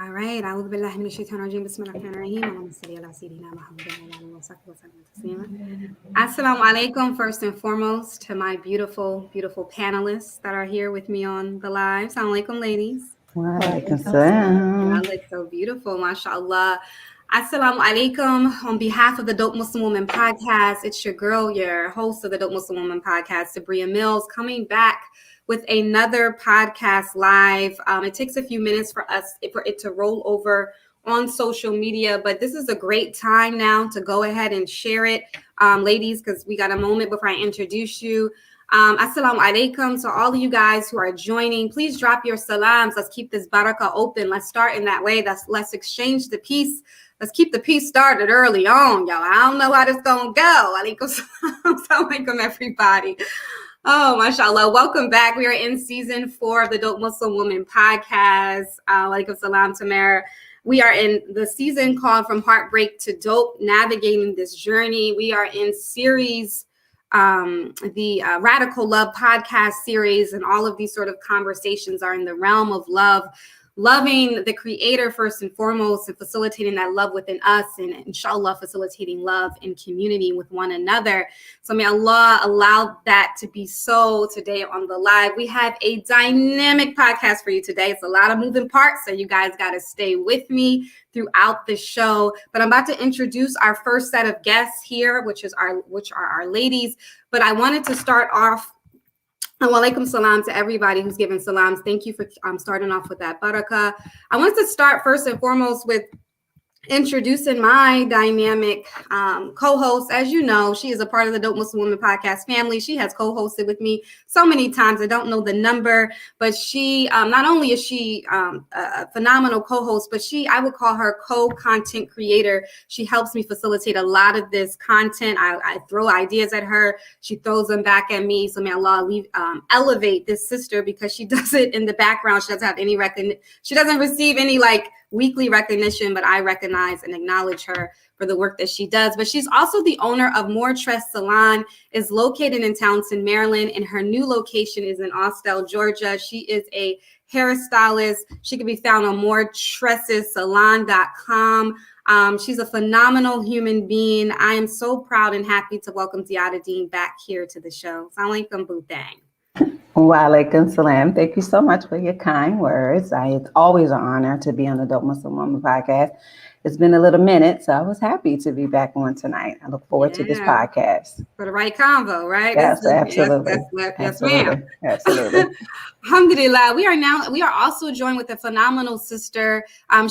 All right. أعوذ بالله من الشيطان الرجيم بسم الله الرحمن الرحيم اللهم صل على سيدنا محمد وعلى آله وصحبه وسلم تسليما. Assalamu alaikum, first and foremost, to my beautiful, beautiful panelists that are here with me on the live. Assalamu alaikum, ladies. Wa alaikum Y'all salam. look so beautiful, mashallah. Assalamu alaikum. On behalf of the Dope Muslim Woman podcast, it's your girl, your host of the Dope Muslim Woman podcast, Sabria Mills, coming back with another podcast live. It takes a few minutes for it to roll over on social media, but this is a great time now to go ahead and share it, ladies, because we got a moment before I introduce you. Assalamu alaikum. So all of you guys who are joining, please drop your salams. Let's keep this barakah open. Let's start in that way. Let's exchange the peace. Let's keep the peace started early on, y'all. I don't know how this gonna go. Alaikum salam. Assalamu alaikum, everybody. Oh, mashallah. Welcome back. We are in season 4 of the Dope Muslim Woman podcast. Alaikum salam, Tamara. We are in the season called From Heartbreak to Dope, navigating this journey. We are in series, the Radical Love podcast series, and all of these sort of conversations are in the realm of love, loving the creator first and foremost, and facilitating that love within us, and inshallah facilitating love in community with one another. So may Allah allow that to be so today on the live. We have a dynamic podcast for you today. It's a lot of moving parts, so you guys got to stay with me throughout the show. But I'm about to introduce our first set of guests here, which are our ladies. But I wanted to start off. And walaikum salam to everybody who's giving salams. Thank you for starting off with that barakah. I wanted to start first and foremost with introducing my dynamic co-host. As you know, she is a part of the Dope Muslim Woman podcast family. She has co-hosted with me so many times. I don't know the number, but she not only is she a phenomenal co-host, but I would call her co-content creator. She helps me facilitate a lot of this content. I throw ideas at her. She throws them back at me. So may Allah elevate this sister, because she does it in the background. She doesn't have any she doesn't receive any weekly recognition, but I recognize and acknowledge her for the work that she does. But she's also the owner of More Tress Salon, is located in Townsend, Maryland, and her new location is in Austell, Georgia. She is a hairstylist. She can be found on moretressesalon.com. She's a phenomenal human being. I am so proud and happy to welcome Ziada Dean back here to the show. Assalamu alaikum, Boo-Dang. Wa alaikum salam. Thank you so much for your kind words. It's always an honor to be on the Dope Muslim Woman podcast. It's been a little minute, so I was happy to be back on tonight. I look forward to this podcast. For the right convo, right? Yes, absolutely. Yes, ma'am. Absolutely. Alhamdulillah. We are also joined with a phenomenal sister.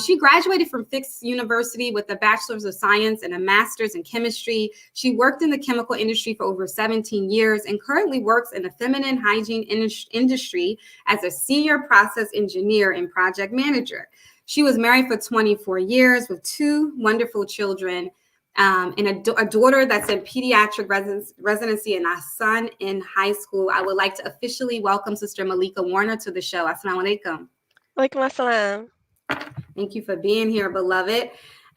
She graduated from Fisk University with a bachelor's of science and a master's in chemistry. She worked in the chemical industry for over 17 years and currently works in the feminine hygiene industry as a senior process engineer and project manager. She was married for 24 years with 2 wonderful children, and a daughter that's in pediatric residency and a son in high school. I would like to officially welcome Sister Malika Warner to the show. Assalamu alaikum. Walaikum assalam. Thank you for being here, beloved.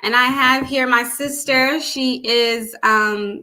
And I have here my sister. She is my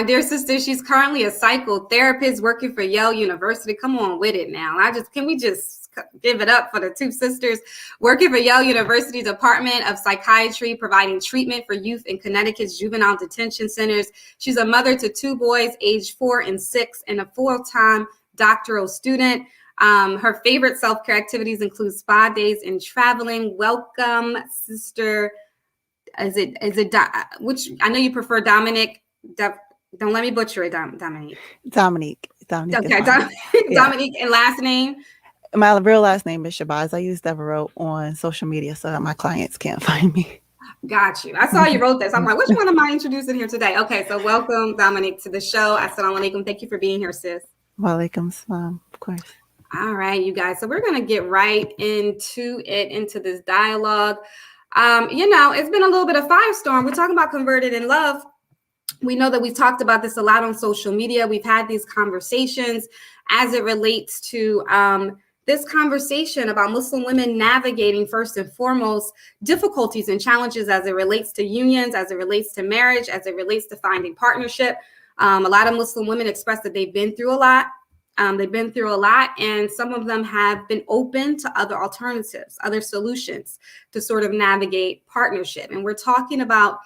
dear sister. She's currently a psychotherapist working for Yale University. Come on with it now. Can we just give it up for the 2 sisters working for Yale University Department of Psychiatry, providing treatment for youth in Connecticut's juvenile detention centers. She's a mother to 2 boys, aged 4 and 6, and a full-time doctoral student. Her favorite self-care activities include spa days and traveling. Welcome, sister. Which I know you prefer Dominic. Don't let me butcher it, Dominique. Dominique. Okay, Dominique, and last name? My real last name is Shabazz. I use Devereaux on social media so that my clients can't find me. Got you. I saw you wrote this. I'm like, which one am I introducing here today? Okay, so welcome, Dominique, to the show. Assalamu alaikum. Thank you for being here, sis. Wa alaikum salam, of course. All right, you guys. So we're going to get right into this dialogue. It's been a little bit of firestorm. We're talking about converted in love. We know that we've talked about this a lot on social media. We've had these conversations as it relates to this conversation about Muslim women navigating, first and foremost, difficulties and challenges as it relates to unions, as it relates to marriage, as it relates to finding partnership. A lot of Muslim women express that they've been through a lot. They've been through a lot, and some of them have been open to other alternatives, other solutions to sort of navigate partnership. And we're talking about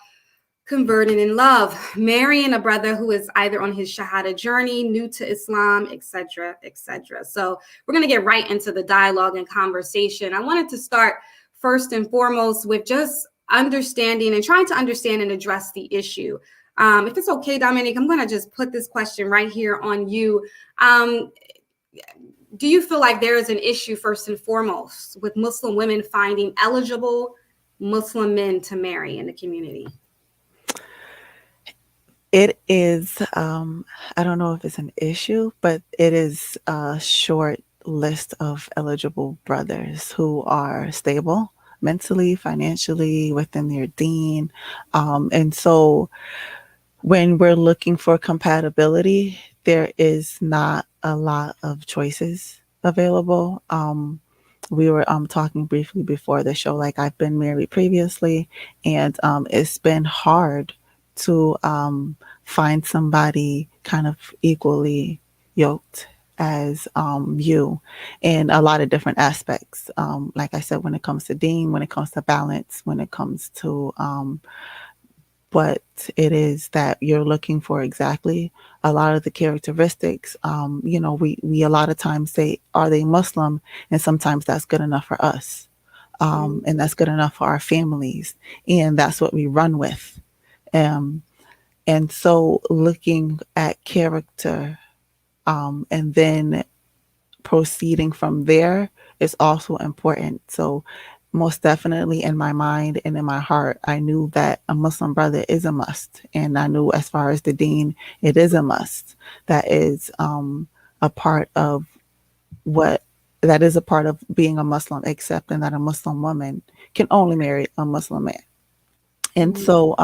converting in love, marrying a brother who is either on his Shahada journey, new to Islam, etc., etc. So we're going to get right into the dialogue and conversation. I wanted to start first and foremost with just understanding and trying to understand and address the issue. If it's okay, Dominique, I'm going to just put this question right here on you. Do you feel like there is an issue, first and foremost, with Muslim women finding eligible Muslim men to marry in the community? It is, I don't know if it's an issue, but it is a short list of eligible brothers who are stable mentally, financially, within their deen. And so when we're looking for compatibility, there is not a lot of choices available. We were talking briefly before the show, like I've been married previously, and it's been hard to find somebody kind of equally yoked as you in a lot of different aspects. Like I said, when it comes to deen, when it comes to balance, when it comes to what it is that you're looking for exactly, a lot of the characteristics, we a lot of times say, are they Muslim? And sometimes that's good enough for us. And that's good enough for our families. And that's what we run with. And so looking at character and then proceeding from there is also important. So most definitely in my mind and in my heart, I knew that a Muslim brother is a must. And I knew as far as the deen, it is a must. That is a part of being a Muslim, accepting that a Muslim woman can only marry a Muslim man. And so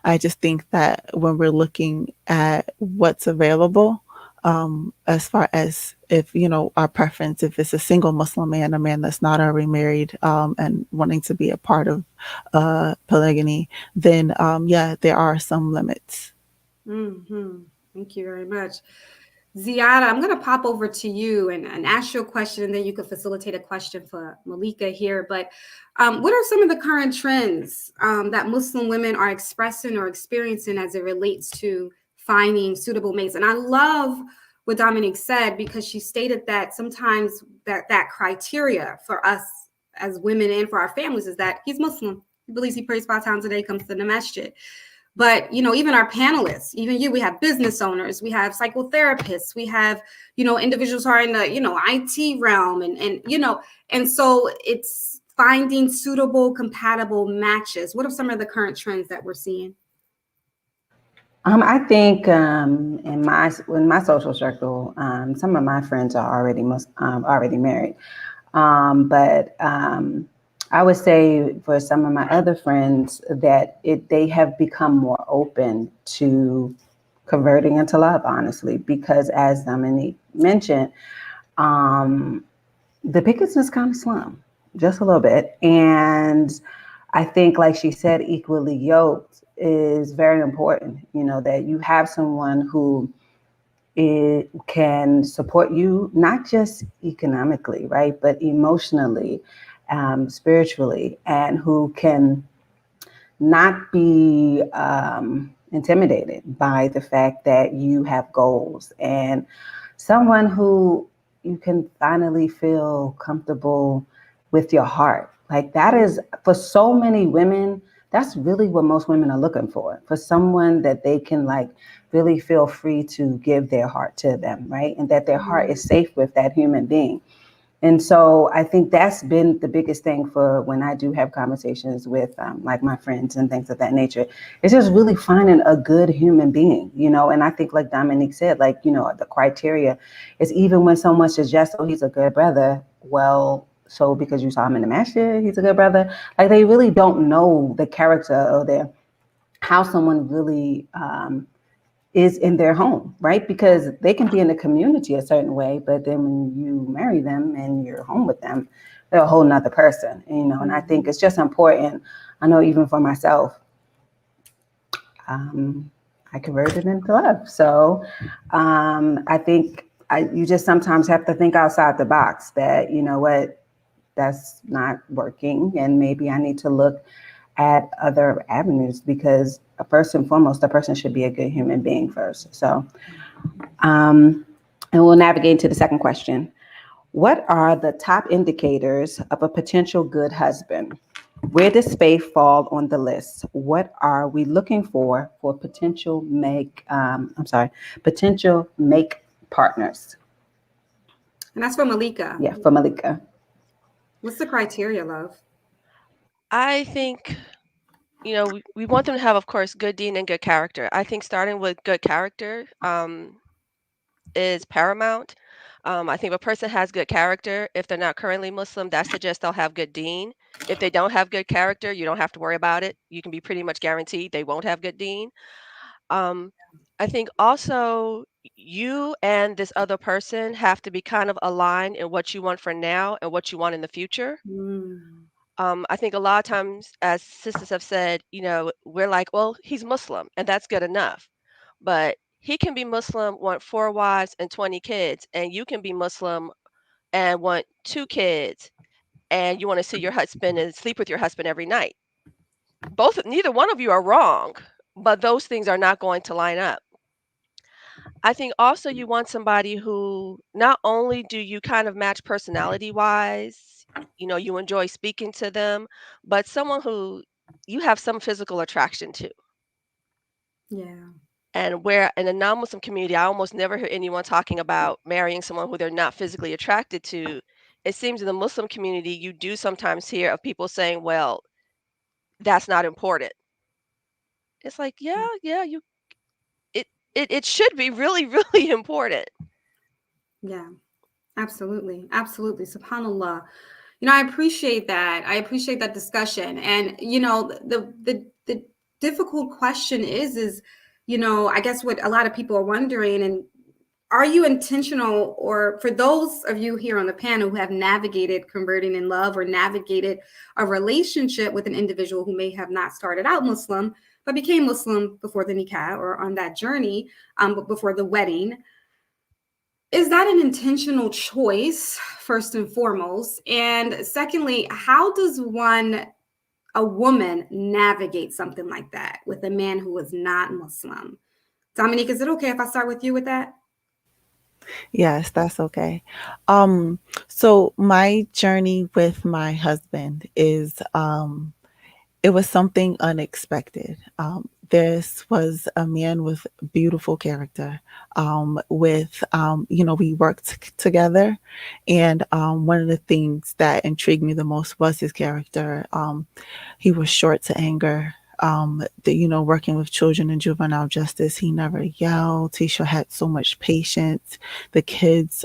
I just think that when we're looking at what's available, as far as if, our preference, if it's a single Muslim man, a man that's not already married, and wanting to be a part of polygamy, then, there are some limits. Mm-hmm. Thank you very much. Ziada, I'm going to pop over to you and ask you a question, and then you can facilitate a question for Malika here. But what are some of the current trends that Muslim women are expressing or experiencing as it relates to finding suitable mates? And I love what Dominique said, because she stated that sometimes that criteria for us as women and for our families is that he's Muslim. He believes he prays 5 times a day, comes to the masjid. But, even our panelists, even you, we have business owners, we have psychotherapists, we have, individuals who are in the, IT realm and so it's finding suitable, compatible matches. What are some of the current trends that we're seeing? I think in my social circle, some of my friends are already married, but I would say for some of my other friends that they have become more open to converting into love, honestly, because as Dominique mentioned, the pickets is kind of slim, just a little bit, and I think, like she said, equally yoked is very important. That you have someone who can support you, not just economically, right, but emotionally, spiritually, and who can not be intimidated by the fact that you have goals, and someone who you can finally feel comfortable with your heart. Like that is, for so many women, that's really what most women are looking for someone that they can really feel free to give their heart to them, right? And that their heart is safe with that human being. And so I think that's been the biggest thing for when I do have conversations with my friends and things of that nature. It's just really finding a good human being, and I think like Dominique said, the criteria is even when someone suggests, oh, he's a good brother. Well, so because you saw him in the masjid, he's a good brother. Like they really don't know the character or how someone really is in their home, right? Because they can be in the community a certain way, but then when you marry them and you're home with them, they're a whole nother person, and I think it's just important. I know even for myself, I converted into love. So I think you just sometimes have to think outside the box that, you know what, that's not working. And maybe I need to look at other avenues because first and foremost, a person should be a good human being first. So, um, and we'll navigate into the second question. What are the top indicators of a potential good husband? Where does faith fall on the list? What are we looking for potential make? Potential make partners. And that's for Malika. Yeah, for Malika. What's the criteria, love? I think, we want them to have, of course, good deed and good character. I think starting with good character is paramount. I think if a person has good character, if they're not currently Muslim, that suggests they'll have good deen. If they don't have good character, you don't have to worry about it. You can be pretty much guaranteed they won't have good deen. Um, I think also you and this other person have to be kind of aligned in what you want for now and what you want in the future. Mm, I think a lot of times, as sisters have said, we're like, well, he's Muslim, and that's good enough. But he can be Muslim, want 4 wives and 20 kids, and you can be Muslim and want 2 kids, and you want to see your husband and sleep with your husband every night. Neither one of you are wrong, but those things are not going to line up. I think also you want somebody who not only do you kind of match personality wise, you enjoy speaking to them, but someone who you have some physical attraction to. yeah. And where in the non-Muslim community, I almost never hear anyone talking about marrying someone who they're not physically attracted to. It seems in the Muslim community, you do sometimes hear of people saying, well, that's not important. It's like, yeah, it it should be really, really important. Yeah. Absolutely. Absolutely. SubhanAllah. I appreciate that. I appreciate that discussion. And the difficult question is, I guess what a lot of people are wondering, and are you intentional, or for those of you here on the panel who have navigated converting in love or navigated a relationship with an individual who may have not started out Muslim but became Muslim before the nikah or on that journey, but before the wedding, is that an intentional choice, first and foremost? And secondly, how does a woman navigate something like that with a man who is not Muslim? Dominique, is it okay if I start with you with that? Yes, that's okay. So my journey with my husband is it was something unexpected. This was a man with beautiful character. We worked together, and one of the things that intrigued me the most was his character. He was short to anger. Working with children in juvenile justice, he never yelled. He had so much patience. The kids,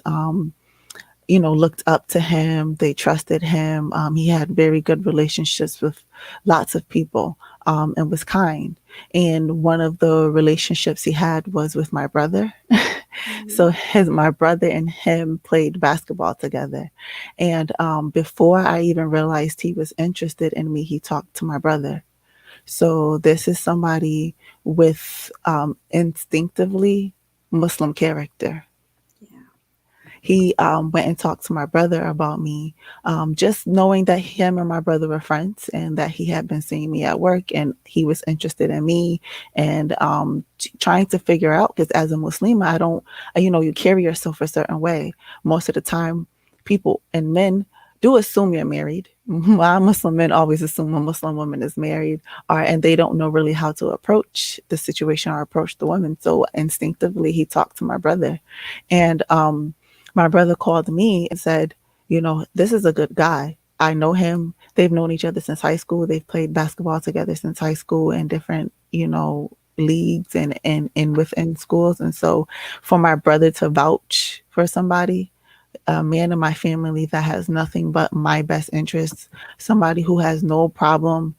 looked up to him. They trusted him. He had very good relationships with lots of people, and was kind. And one of the relationships he had was with my brother. So my brother and him played basketball together. And before I even realized he was interested in me, he talked to my brother. So this is somebody with instinctively Muslim character. Yeah. He went and talked to my brother about me, just knowing that him and my brother were friends and that he had been seeing me at work and he was interested in me, and trying to figure out, because as a Muslim, I don't, you carry yourself a certain way. Most of the time, people and men do assume you're married. Muslim men always assume a Muslim woman is married, and they don't know really how to approach the situation or approach the woman. So instinctively, he talked to my brother, and my brother called me and said, this is a good guy. I know him. They've known each other since high school. They've played basketball together since high school in different, leagues and within schools. And so for my brother to vouch for somebody, a man in my family that has nothing but my best interests, somebody who has no problem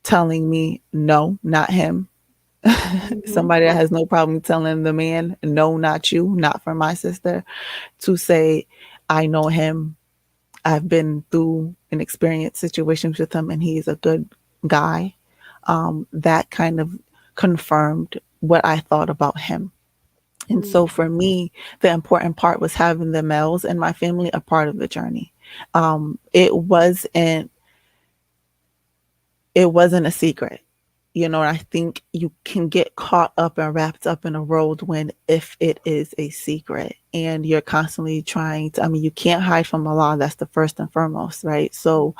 telling me no, not him, somebody that has no problem telling the man, no, not you, not for my sister, to say, I know him. I've been through and experienced situations with him and he's a good guy. That kind of confirmed what I thought about him. And Mm, so for me, the important part was having the males in my family a part of the journey. It wasn't a secret. And I think you can get caught up and wrapped up in a whirlwind if it is a secret and you're constantly trying to, I mean, you can't hide from the law. That's the first and foremost, right? So,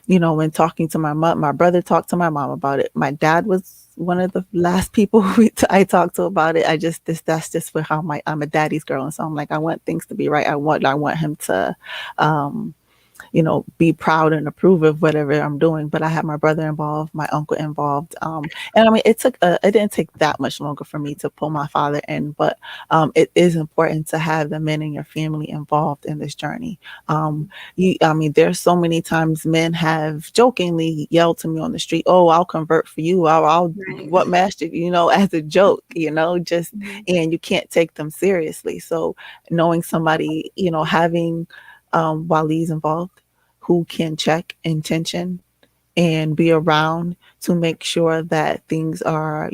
when talking to my mom, my brother talked to my mom about it. My dad was one of the last people I talked to about it. That's just for how I'm a daddy's girl. And so I'm like, I want things to be right. I want him to, um, be proud and approve of whatever I'm doing. But I had my brother involved, my uncle involved. And I mean, it didn't take that much longer for me to pull my father in, but it is important to have the men in your family involved in this journey. I mean, there's so many times men have jokingly yelled to me on the street, "Oh, I'll convert for you. I'll right. what master, as a joke, just, Mhm. and you can't take them seriously. So knowing somebody, having Wali's involved who can check intention and be around to make sure that things are,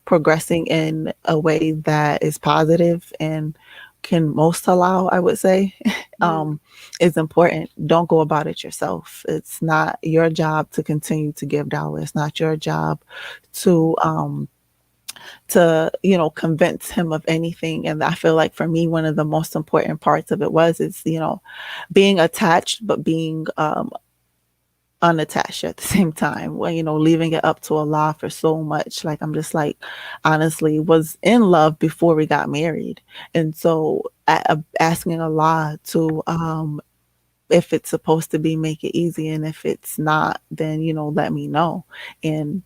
progressing in a way that is positive and can most allow, I would say, Mm, is important. Don't go about it yourself. It's not your job to continue to give dawah. It's not your job to convince him of anything. And I feel like for me, one of the most important parts of it is, being attached, but being unattached at the same time. When, leaving it up to Allah for so much. Like, I'm just like, honestly, was in love before we got married. And so asking Allah to, if it's supposed to be, make it easy. And if it's not, then, let me know and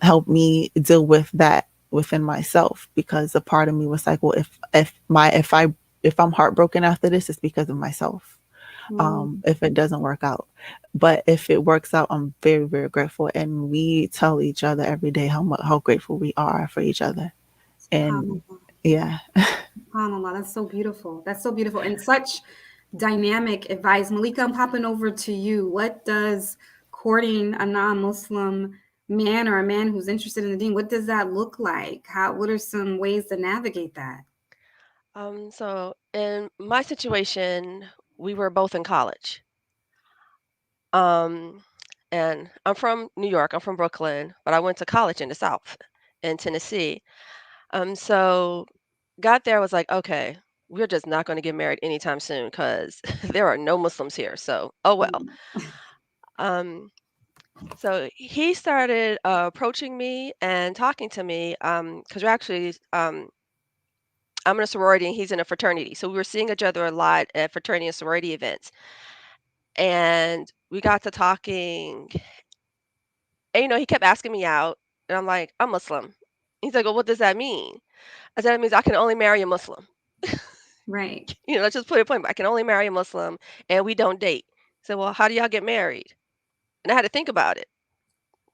help me deal with that within myself. Because a part of me was like, well, if I'm heartbroken after this, it's because of myself. mm, If it doesn't work out. But if it works out, I'm very, very grateful. And we tell each other every day how grateful we are for each other. And subhanallah. yeah. SubhanAllah, that's so beautiful. That's so beautiful. And such dynamic advice. Malika, I'm popping over to you. What does courting a non-Muslim man or a man who's interested in the deen, what does that look like? What are some ways to navigate that? So in my situation, we were both in college. Um, and I'm from New York. I'm from Brooklyn, but I went to college in the South, in Tennessee. So got there, was like, okay, we're just not going to get married anytime soon because there are no Muslims here. So, oh well. Mm, Um, so he started approaching me and talking to me because we're actually I'm in a sorority and he's in a fraternity. So we were seeing each other a lot at fraternity and sorority events. And we got to talking. And, he kept asking me out. And I'm like, I'm Muslim. He's like, well, what does that mean? I said, it means I can only marry a Muslim. right. Let's just put it plain. I can only marry a Muslim and we don't date. He said, well, how do y'all get married? And I had to think about it.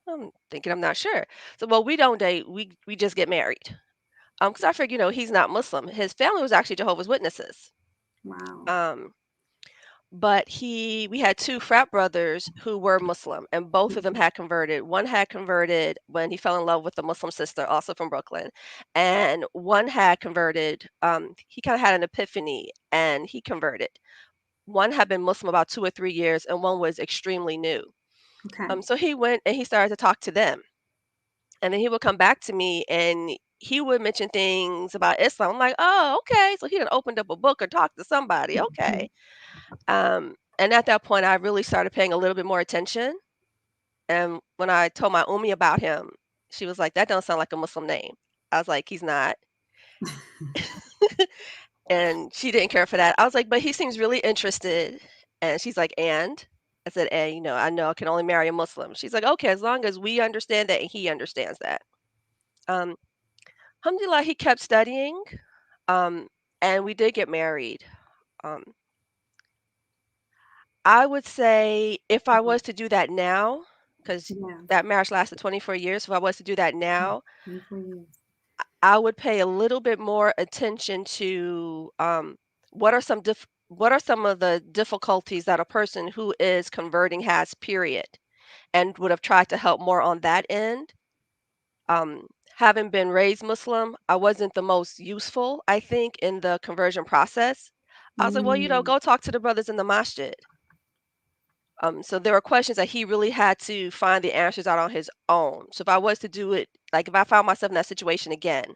I'm thinking I'm not sure. So, well, we don't date. We just get married. Because I figured, he's not Muslim. His family was actually Jehovah's Witnesses. Wow. Um, but we had two frat brothers who were Muslim, and both of them Mhm. had converted. One had converted when he fell in love with a Muslim sister, also from Brooklyn, and one had converted. He kind of had an epiphany, and he converted. One had been Muslim about 2 or 3 years, and one was extremely new. Okay. So he went and he started to talk to them, and then he would come back to me and he would mention things about Islam. I'm like, oh, okay. So he had opened up a book or talked to somebody. Okay. And at that point, I really started paying a little bit more attention. And when I told my Umi about him, she was like, that don't sound like a Muslim name. I was like, he's not. And she didn't care for that. I was like, but he seems really interested. And she's like, and I said, and I know I can only marry a Muslim. She's like, okay, as long as we understand that and he understands that. Um, Alhamdulillah, he kept studying. Um, and we did get married. Um, I would say if I Mhm. was to do that now, because Yeah. that marriage lasted 24 years, if I was to do that now, 24 years. I would pay a little bit more attention to what are some of the difficulties that a person who is converting has, period, and would have tried to help more on that end. Um, having been raised Muslim, I wasn't the most useful, I think, in the conversion process. I was like, well, Mm, go talk to the brothers in the masjid. So there were questions that he really had to find the answers out on his own. So if I was to do it, like if I found myself in that situation again,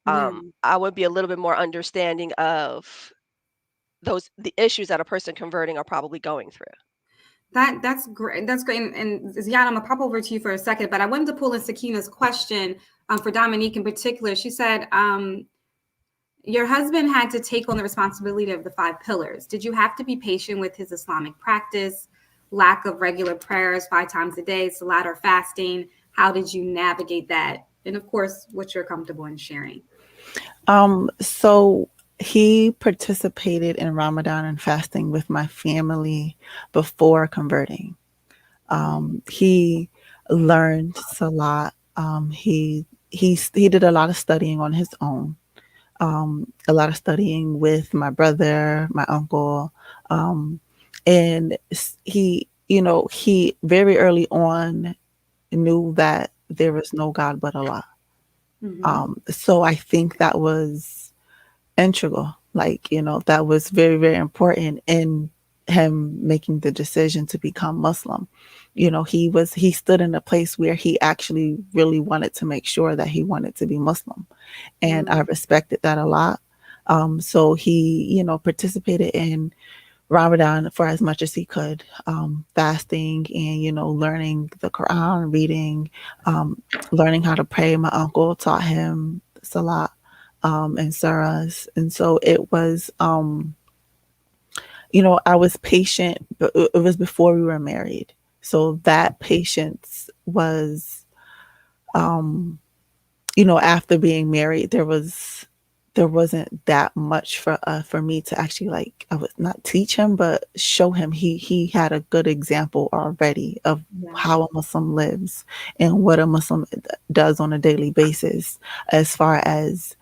yeah. I would be a little bit more understanding of the issues that a person converting are probably going through. That's great. That's great. And Ziad, I'm gonna pop over to you for a second, but I wanted to pull in Sakina's question for Dominique in particular. She said, your husband had to take on the responsibility of the five pillars. Did you have to be patient with his Islamic practice, lack of regular prayers 5 times a day, salat or fasting? How did you navigate that? And of course, what you're comfortable in sharing. So he participated in Ramadan and fasting with my family before converting. He learned Salat. He did a lot of studying on his own. A lot of studying with my brother, my uncle, and he very early on knew that there was no God but Allah. Mm-hmm. So I think that was integral. Like, that was very, very important in him making the decision to become Muslim. He stood in a place where he actually really wanted to make sure that he wanted to be Muslim. And I respected that a lot. So he, participated in Ramadan for as much as he could, fasting and, learning the Quran, reading, learning how to pray. My uncle taught him Salat and surahs. And so it was, I was patient, but it was before we were married. So that patience was, after being married, there wasn't that much for me to actually, like, I would not teach him, but show him. He had a good example already of Yeah. how a Muslim lives and what a Muslim does on a daily basis as far as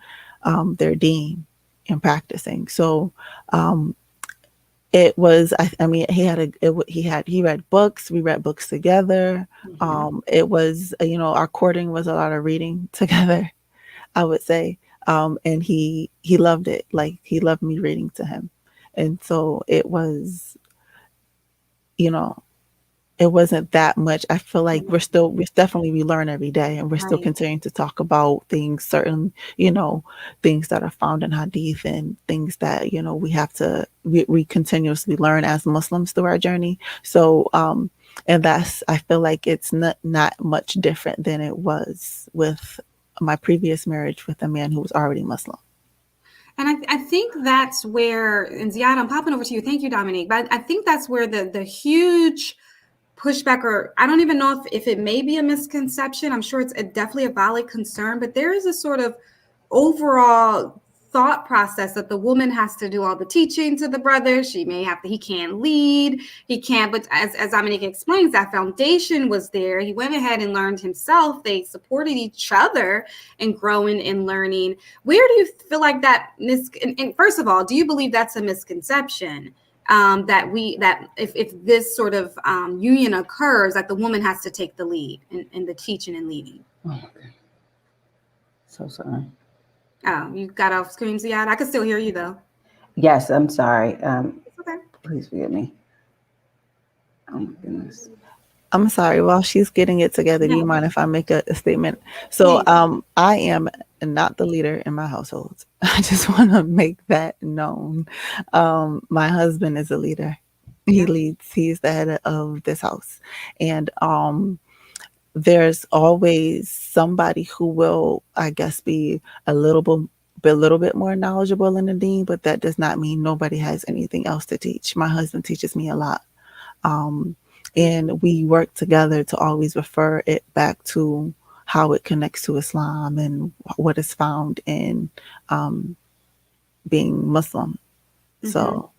their deen and practicing. So it was, I mean, he read books. We read books together. It was, our courting was a lot of reading together, I would say. And he loved it. Like, he loved me reading to him. And so it was, you know, it wasn't that much. I feel like we learn every day, and we're still Right. continuing to talk about things, certain, things that are found in hadith and things that, we continuously learn as Muslims through our journey. So, and I feel like it's not much different than it was with my previous marriage with a man who was already Muslim. And I think that's where, and Ziad, I'm popping over to you. Thank you, Dominique. But I think that's where the huge pushback, or I don't even know if it may be a misconception. I'm sure it's definitely a valid concern, but there is a sort of overall thought process that the woman has to do all the teaching to the brother. She may have to, he can't lead, he can't, but as Dominique explains, that foundation was there. He went ahead and learned himself. They supported each other in growing and learning. Where do you feel like that and first of all, do you believe that's a misconception? That if this sort of union occurs, that the woman has to take the lead in the teaching and leading. Oh, okay. So sorry. Oh, you got off screen, Ziad. I can still hear you though. Yes, I'm sorry. It's okay. Please forgive me. Oh my goodness. I'm sorry. While she's getting it together, do Yeah, you mind if I make a statement? So, please. I am not the leader in my household. I just want to make that known. My husband is a leader. He Yeah. leads. He's the head of this house, and there's always somebody who will, I guess, be a little bit more knowledgeable in the deen, but that does not mean nobody has anything else to teach. My husband teaches me a lot. Um, and we work together to always refer it back to how it connects to Islam and what is found in being Muslim. Mm-hmm. So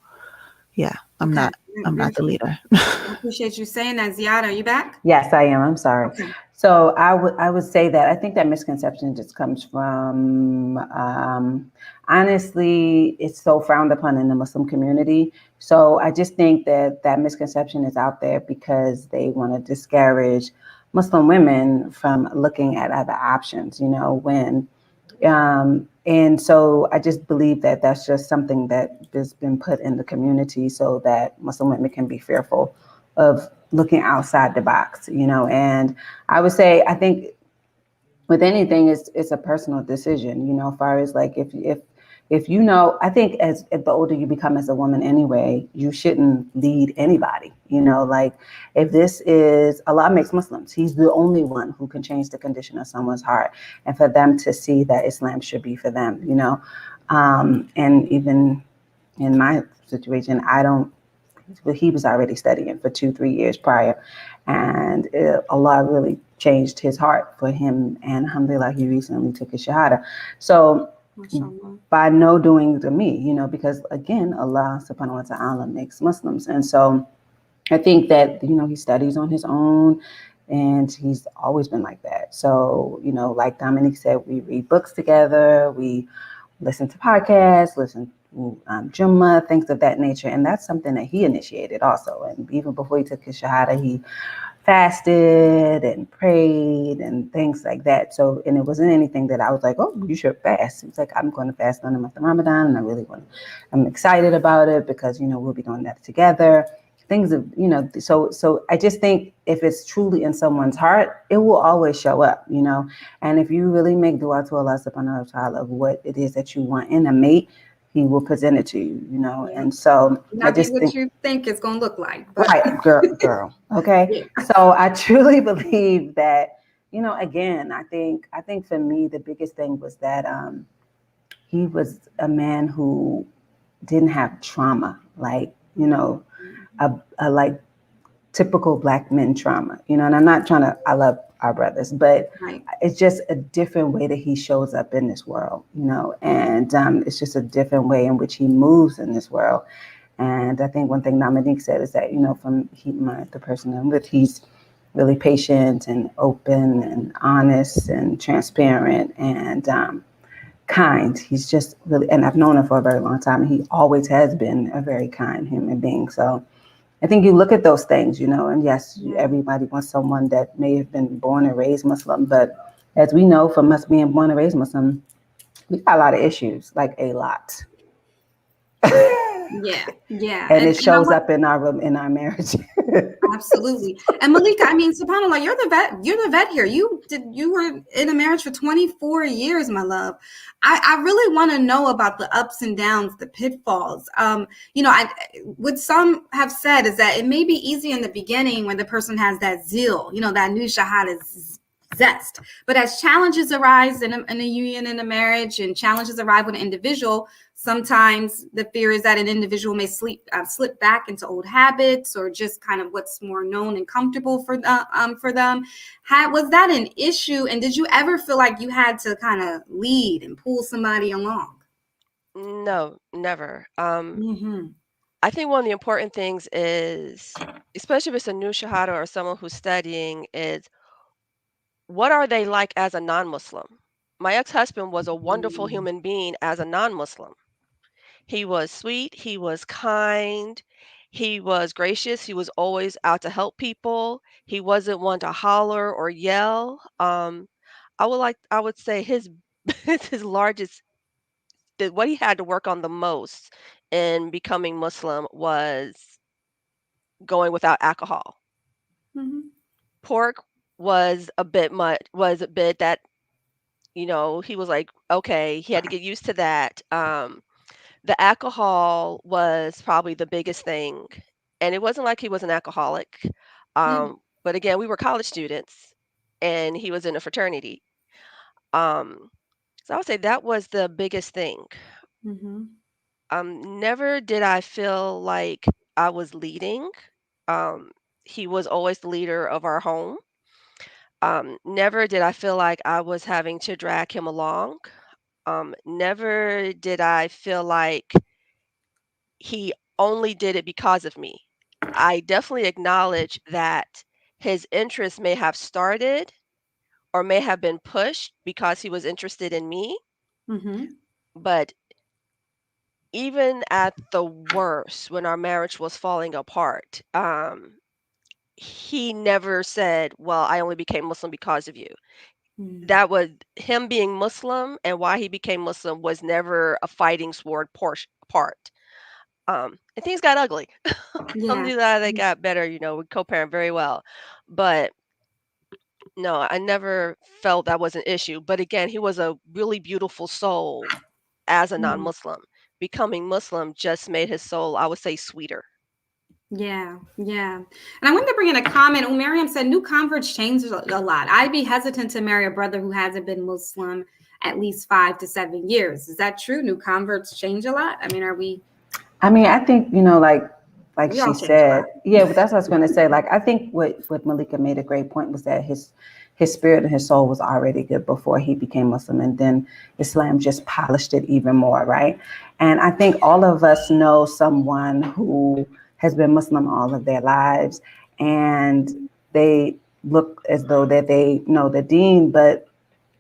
yeah, Okay. I'm not the leader. I appreciate you saying that, Ziad. Are you back? Yes, I am. I'm sorry. Okay. So I would say that I think that misconception just comes from honestly, it's so frowned upon in the Muslim community. So I just think that that misconception is out there because they want to discourage Muslim women from looking at other options, when and so I just believe that that's just something that has been put in the community so that Muslim women can be fearful of looking outside the box, and I would say, I think with anything, it's a personal decision, as far as like, if I think as if the older you become as a woman anyway, you shouldn't lead anybody, like, if this is, Allah makes Muslims, he's the only one who can change the condition of someone's heart, and for them to see that Islam should be for them, and even in my situation, I don't, but he was already studying for 2-3 years prior, and Allah really changed his heart for him, and alhamdulillah, he recently took his shahada. So Mashallah. by no doing to me, because again, Allah subhanahu wa ta'ala makes Muslims, and so I think that he studies on his own, and he's always been like that. So like Dominique said, we read books together, we listen to podcasts, listen to Jummah, things of that nature. And that's something that he initiated also. And even before he took his Shahada, he fasted and prayed and things like that. So, and it wasn't anything that I was like, oh, you should fast. It was like, I'm going to fast on the month of Ramadan, and I'm excited about it because, we'll be doing that together. Things of, so I just think if it's truly in someone's heart, it will always show up, and if you really make dua to Allah subhanahu wa ta'ala of what it is that you want in a mate, he will present it to you, Yeah. and so I Not be just what think, you think it's gonna look like, but right, girl, okay. yeah. So I truly believe that, again, I think for me, the biggest thing was that he was a man who didn't have trauma, like, a like typical Black men trauma, and I'm not trying to, I love our brothers, but Right. it's just a different way that he shows up in this world, and it's just a different way in which he moves in this world. And I think one thing Dominique said is that, the person I'm with, he's really patient and open and honest and transparent and kind. He's just really, and I've known him for a very long time, and he always has been a very kind human being. So I think you look at those things, and yes, Yeah. everybody wants someone that may have been born and raised Muslim, but as we know from us being born and raised Muslim, we got a lot of issues, like a lot. Yeah. Yeah. And it And I shows want up in our marriage. absolutely. And Malika, I mean, subhanAllah, you're the vet. You're the vet here. You were in a marriage for 24 years, my love. I really want to know about the ups and downs, the pitfalls. I what some have said is that it may be easy in the beginning when the person has that zeal, that new shahada zest. But as challenges arise in a union, in a marriage, and challenges arrive with an individual, sometimes the fear is that an individual may slip back into old habits or just kind of what's more known and comfortable for them. Was that an issue? And did you ever feel like you had to kind of lead and pull somebody along? No, never. Mm-hmm. I think one of the important things is, especially if it's a new shahada or someone who's studying, is what are they like as a non-Muslim? My ex-husband was a wonderful human being as a non-Muslim. He was sweet, he was kind, he was gracious, he was always out to help people. He wasn't one to holler or yell. I would say his his largest what he had to work on the most in becoming Muslim was going without alcohol. Mm-hmm. Pork was a bit that, he was like, okay, he had to get used to that. The alcohol was probably the biggest thing, and it wasn't like he was an alcoholic. But again, we were college students, and he was in a fraternity. Um, so I would say that was the biggest thing. Mm-hmm. Never did I feel like I was leading. Um, he was always the leader of our home. Never did I feel like I was having to drag him along. Never did I feel like he only did it because of me. I definitely acknowledge that his interest may have started or may have been pushed because he was interested in me, Mm-hmm. but even at the worst, when our marriage was falling apart, he never said, "Well, I only became Muslim because of you." Mm. That was him being Muslim, and why he became Muslim was never a fighting sword part. And things got ugly. Yeah. Alhamdulillah, they got better. We co-parent very well, but no, I never felt that was an issue. But again, he was a really beautiful soul as a Mm. non-Muslim. Becoming Muslim just made his soul, I would say, sweeter. Yeah, yeah. And I wanted to bring in a comment. Miriam said new converts change a lot. I'd be hesitant to marry a brother who hasn't been Muslim at least 5 to 7 years. Is that true? New converts change a lot? I mean, are we I mean, I think, like we she all change a said, lot. yeah, but that's what I was going to say. Like, I think what Malika made a great point was that his spirit and his soul was already good before he became Muslim, and then Islam just polished it even more, right? And I think all of us know someone who has been Muslim all of their lives, and they look as though that they know the Deen, but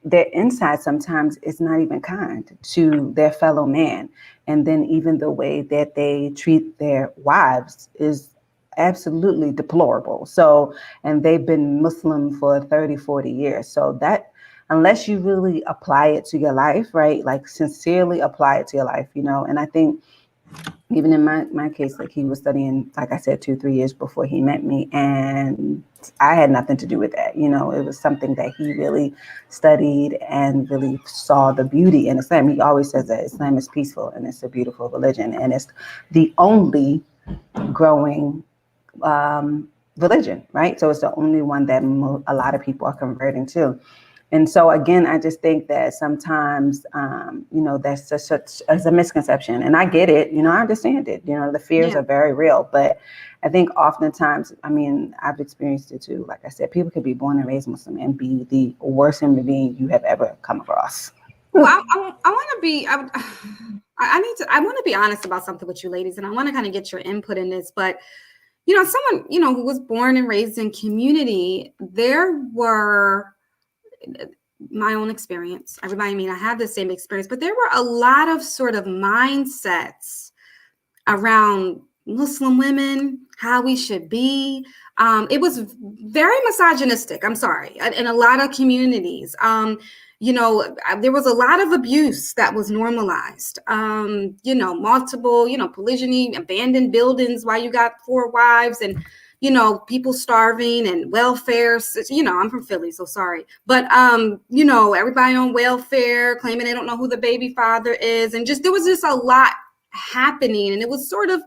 their inside sometimes is not even kind to their fellow man. And then even the way that they treat their wives is absolutely deplorable. So, and they've been Muslim for 30, 40 years. So that, unless you really apply it to your life, right? Like sincerely apply it to your life, and I think even in my case, like he was studying, like I said, 2, 3 years before he met me. And I had nothing to do with that. It was something that he really studied and really saw the beauty in Islam. He always says that Islam is peaceful and it's a beautiful religion. And it's the only growing religion, right? So it's the only one that a lot of people are converting to. And so again, I just think that sometimes, that's just such as a misconception, and I get it. I understand it. The fears Yeah. are very real, but I think oftentimes, I mean, I've experienced it too. Like I said, people could be born and raised Muslim and be the worst human being you have ever come across. Well, I want to be. I need to. I want to be honest about something with you, ladies, and I want to kind of get your input in this. But someone who was born and raised in community, there were my own experience. Everybody, I mean, I have the same experience, but there were a lot of sort of mindsets around Muslim women, how we should be. It was very misogynistic. I'm sorry, in a lot of communities. There was a lot of abuse that was normalized. Multiple, polygyny, abandoned buildings while you got 4 wives, and people starving and welfare. I'm from Philly, so sorry. But everybody on welfare claiming they don't know who the baby father is. And just there was just a lot happening, and it was sort of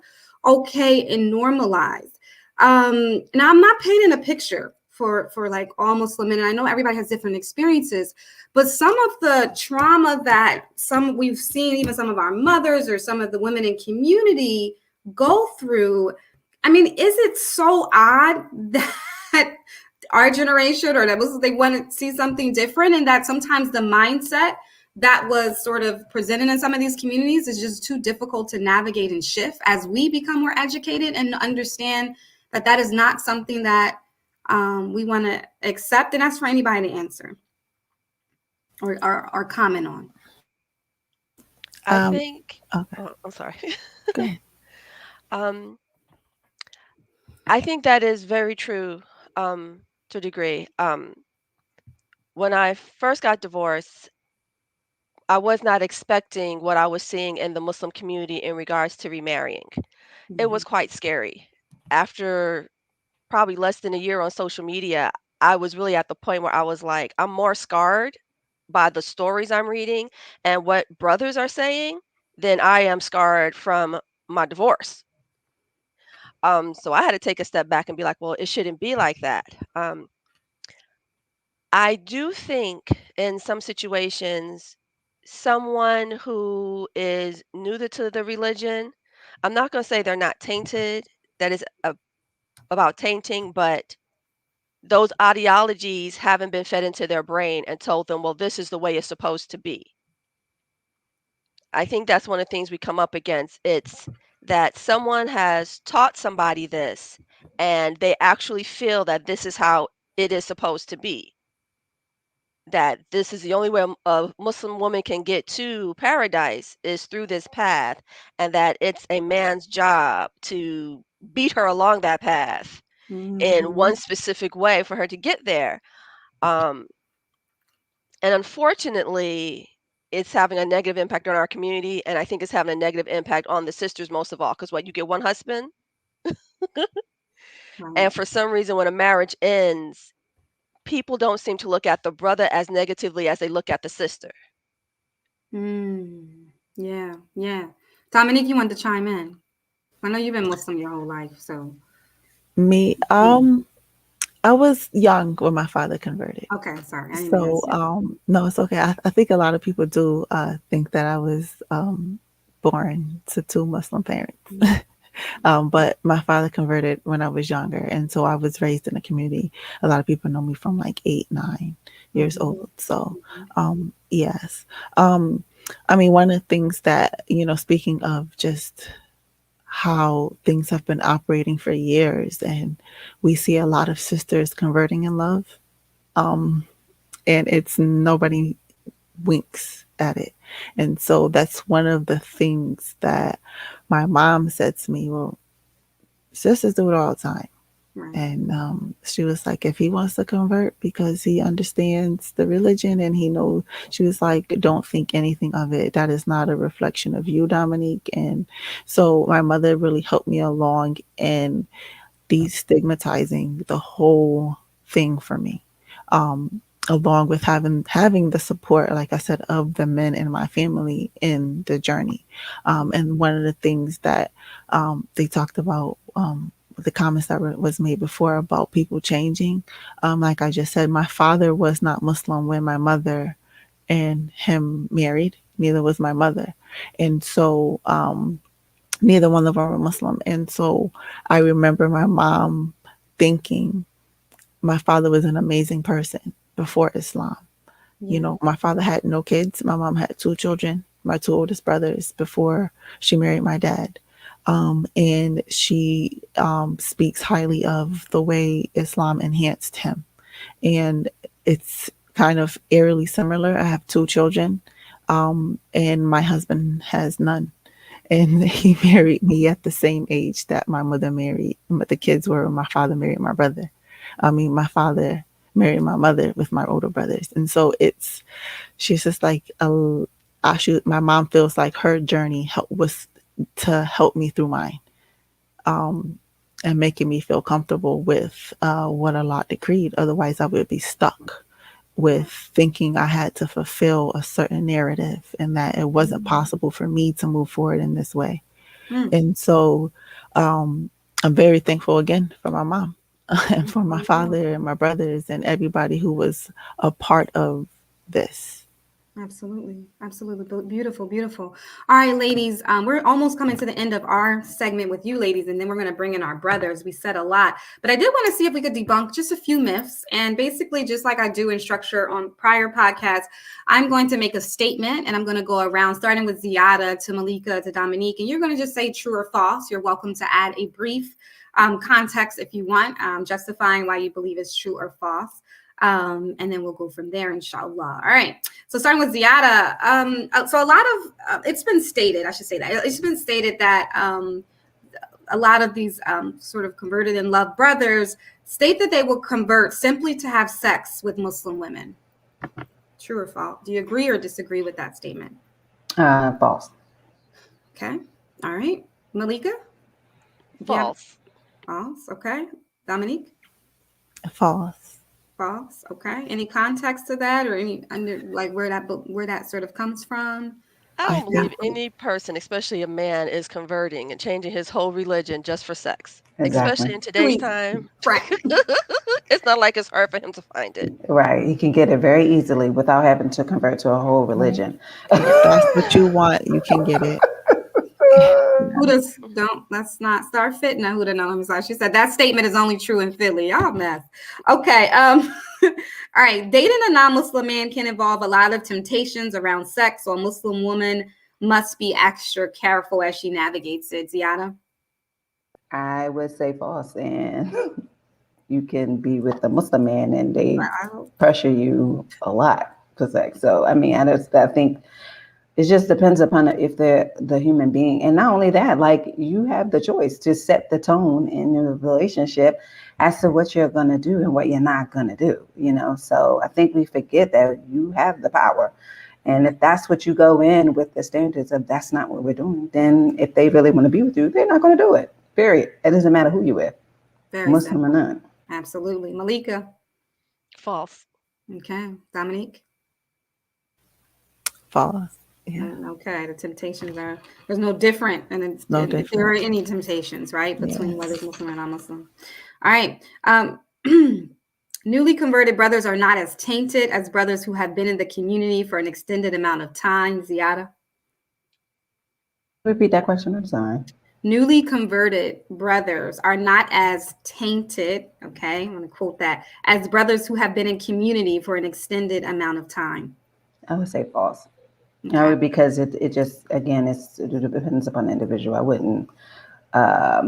okay and normalized. Now I'm not painting a picture for like all Muslim men, and I know everybody has different experiences, but some of the trauma that we've seen, even some of our mothers or some of the women in community go through, I mean, is it so odd that our generation or that they want to see something different, and that sometimes the mindset that was sort of presented in some of these communities is just too difficult to navigate and shift as we become more educated and understand that that is not something that we want to accept? And that's for anybody to answer or comment on. I Um, think. okay, Oh, I'm sorry. go ahead. um, I think that is very true, to a degree. When I first got divorced, I was not expecting what I was seeing in the Muslim community in regards to remarrying. It Mm-hmm. was quite scary. After probably less than a year on social media, I was really at the point where I was like, I'm more scarred by the stories I'm reading and what brothers are saying than I am scarred from my divorce. So I had to take a step back and be like, well, it shouldn't be like that. I do think in some situations, someone who is new to the religion, I'm not going to say they're not tainted. That is about tainting, but those ideologies haven't been fed into their brain and told them, well, this is the way it's supposed to be. I think that's one of the things we come up against. It's that someone has taught somebody this and they actually feel that this is how it is supposed to be. That this is the only way a Muslim woman can get to paradise is through this path, and that it's a man's job to beat her along that path in Mm-hmm. one specific way for her to get there. Um, and unfortunately, it's having a negative impact on our community, and I think it's having a negative impact on the sisters most of all. Because what, you get one husband, Right. and for some reason, when a marriage ends, people don't seem to look at the brother as negatively as they look at the sister. Mm. Yeah. Yeah. Dominique, you wanted to chime in. I know you've been Muslim your whole life, so Me, yeah. I was young when my father converted. Okay. Sorry, I didn't mean to So, ask you. no, it's okay. I think a lot of people do think that I was born to two Muslim parents. But my father converted when I was younger, and so I was raised in a community. A lot of people know me from like 8, 9 years Mm-hmm. old. So, yes. Um, I mean, one of the things that, speaking of just how things have been operating for years, and we see a lot of sisters converting in love, and it's nobody winks at it. And so that's one of the things that my mom said to me. Well, sisters do it all the time. Right. And she was like, if he wants to convert because he understands the religion and he knows, she was like, don't think anything of it. That is not a reflection of you, Dominique. And so my mother really helped me along in destigmatizing the whole thing for me. Um, Along with having the support, like I said, of the men in my family in the journey. And one of the things that they talked about, the comments that was made before about people changing, like I just said, my father was not Muslim when my mother and him married. Neither was my mother, and so neither one of them were Muslim. And so I remember my mom thinking my father was an amazing person before Islam. Yeah. My father had no kids. My mom had two children, my two oldest brothers, before she married my dad. And she speaks highly of the way Islam enhanced him. And it's kind of eerily similar. I have two children, and my husband has none. And he married me at the same age that my mother married, but the kids were when my father married my brother. I mean, my father married my mother with my older brothers. And so she's just like, my mom feels like her journey was to help me through mine, and making me feel comfortable with what Allah decreed. Otherwise, I would be stuck with thinking I had to fulfill a certain narrative and that it wasn't possible for me to move forward in this way. Mm. And so I'm very thankful again for my mom and for my father and my brothers and everybody who was a part of this. Absolutely. Absolutely. Beautiful. Beautiful. All right, ladies. We're almost coming to the end of our segment with you ladies, and then we're going to bring in our brothers. We said a lot, but I did want to see if we could debunk just a few myths. And basically, just like I do in structure on prior podcasts, I'm going to make a statement and I'm going to go around, starting with Ziada to Malika to Dominique, and you're going to just say true or false. You're welcome to add a brief context if you want, justifying why you believe it's true or false. And then we'll go from there, inshallah. All right. So starting with Ziada, so a lot of it's been stated, I should say that it's been stated that a lot of these sort of converted in love brothers state that they will convert simply to have sex with Muslim women. True or false? Do you agree or disagree with that statement? False. Okay. All right. Malika, do you have False. false? Okay. Dominique, False. false. Okay. Any context to that, or any under like where that sort of comes from? I I don't think believe any person, especially a man, is converting and changing his whole religion just for sex. Exactly. Especially in today's Really time. crack. It's not like it's hard for him to find it. Right. You can get it very easily without having to convert to a whole right. religion. If that's what you want, you can get it. Yeah. Huda's don't let's not start fitting a Huda no. I'm sorry. She said that statement is only true in Philly. Y'all mess. Okay. All right. Dating a non-Muslim man can involve a lot of temptations around sex, so a Muslim woman must be extra careful as she navigates it. Ziada? I would say false. And you can be with a Muslim man and they I hope. pressure you a lot for sex. So, I mean, I think It just depends upon if they're the human being. And not only that, like you have the choice to set the tone in your relationship as to what you're going to do and what you're not going to do, you know? So I think we forget that you have the power. And if that's what you go in with the standards of that's not what we're doing, then if they really want to be with you, they're not going to do it. Period. It doesn't matter who you with, Very Muslim or simple. not. Absolutely. Malika. False. Okay. Dominique. False. Yeah. Okay. The temptations are, there's no different. And No if there are difference. any temptations, right, between whether it's Yes. Muslim or non-Muslim. All right. Newly converted brothers are not as tainted as brothers who have been in the community for an extended amount of time. Ziada. Repeat that question. I'm sorry. Newly converted brothers are not as tainted, okay, I'm going to quote that, as brothers who have been in community for an extended amount of time. I would say false. I Okay, would, because it just, again, it depends upon the individual. I wouldn't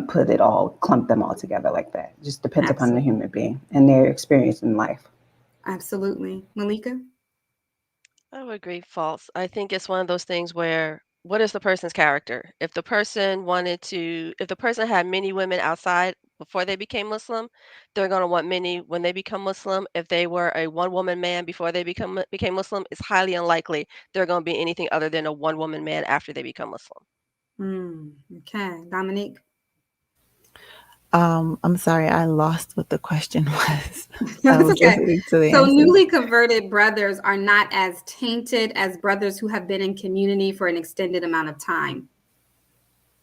put it all, clump them all together like that. It just depends upon the absolutely. human being and their experience in life. Absolutely. Malika? I would agree false. I think it's one of those things where what is the person's character? If the person had many women outside before they became Muslim, they're going to want many when they become Muslim. If they were a one woman man before they became Muslim, it's highly unlikely they're going to be anything other than a one woman man after they become Muslim. Okay, Dominique? I'm sorry, I lost what the question was. I That's was okay. listening to the So, answers. newly converted brothers are not as tainted as brothers who have been in community for an extended amount of time.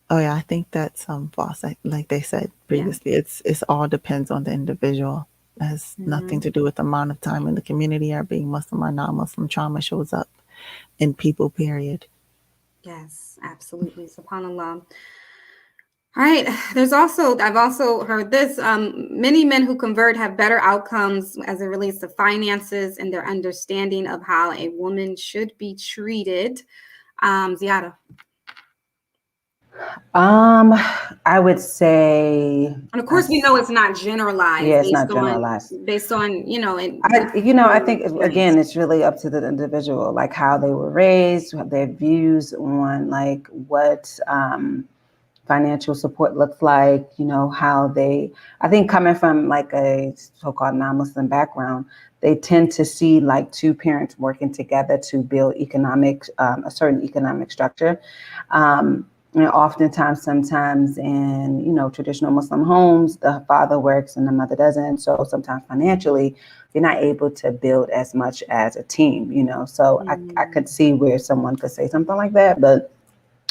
Oh yeah, I think that's false. Like they said Yeah. previously, it's all depends on the individual. It has nothing Mhm. to do with the amount of time in the community or being Muslim or non-Muslim. Trauma shows up in people. Period. Yes, absolutely. SubhanAllah. All right. I've also heard this. Many men who convert have better outcomes as it relates to finances and their understanding of how a woman should be treated. Ziada. Um, I would say, And of course, we know it's not generalized yeah, it's not generalized. based on I individual think experience. again, it's really up to the individual, like how they were raised, their views on like what financial support looks like, you know, how they, I think coming from like a so-called non-Muslim background, they tend to see like two parents working together to build a certain economic structure. And oftentimes, sometimes in, you know, traditional Muslim homes, the father works and the mother doesn't. So sometimes financially, you're not able to build as much as a team, you know. So I could see where someone could say something like that. But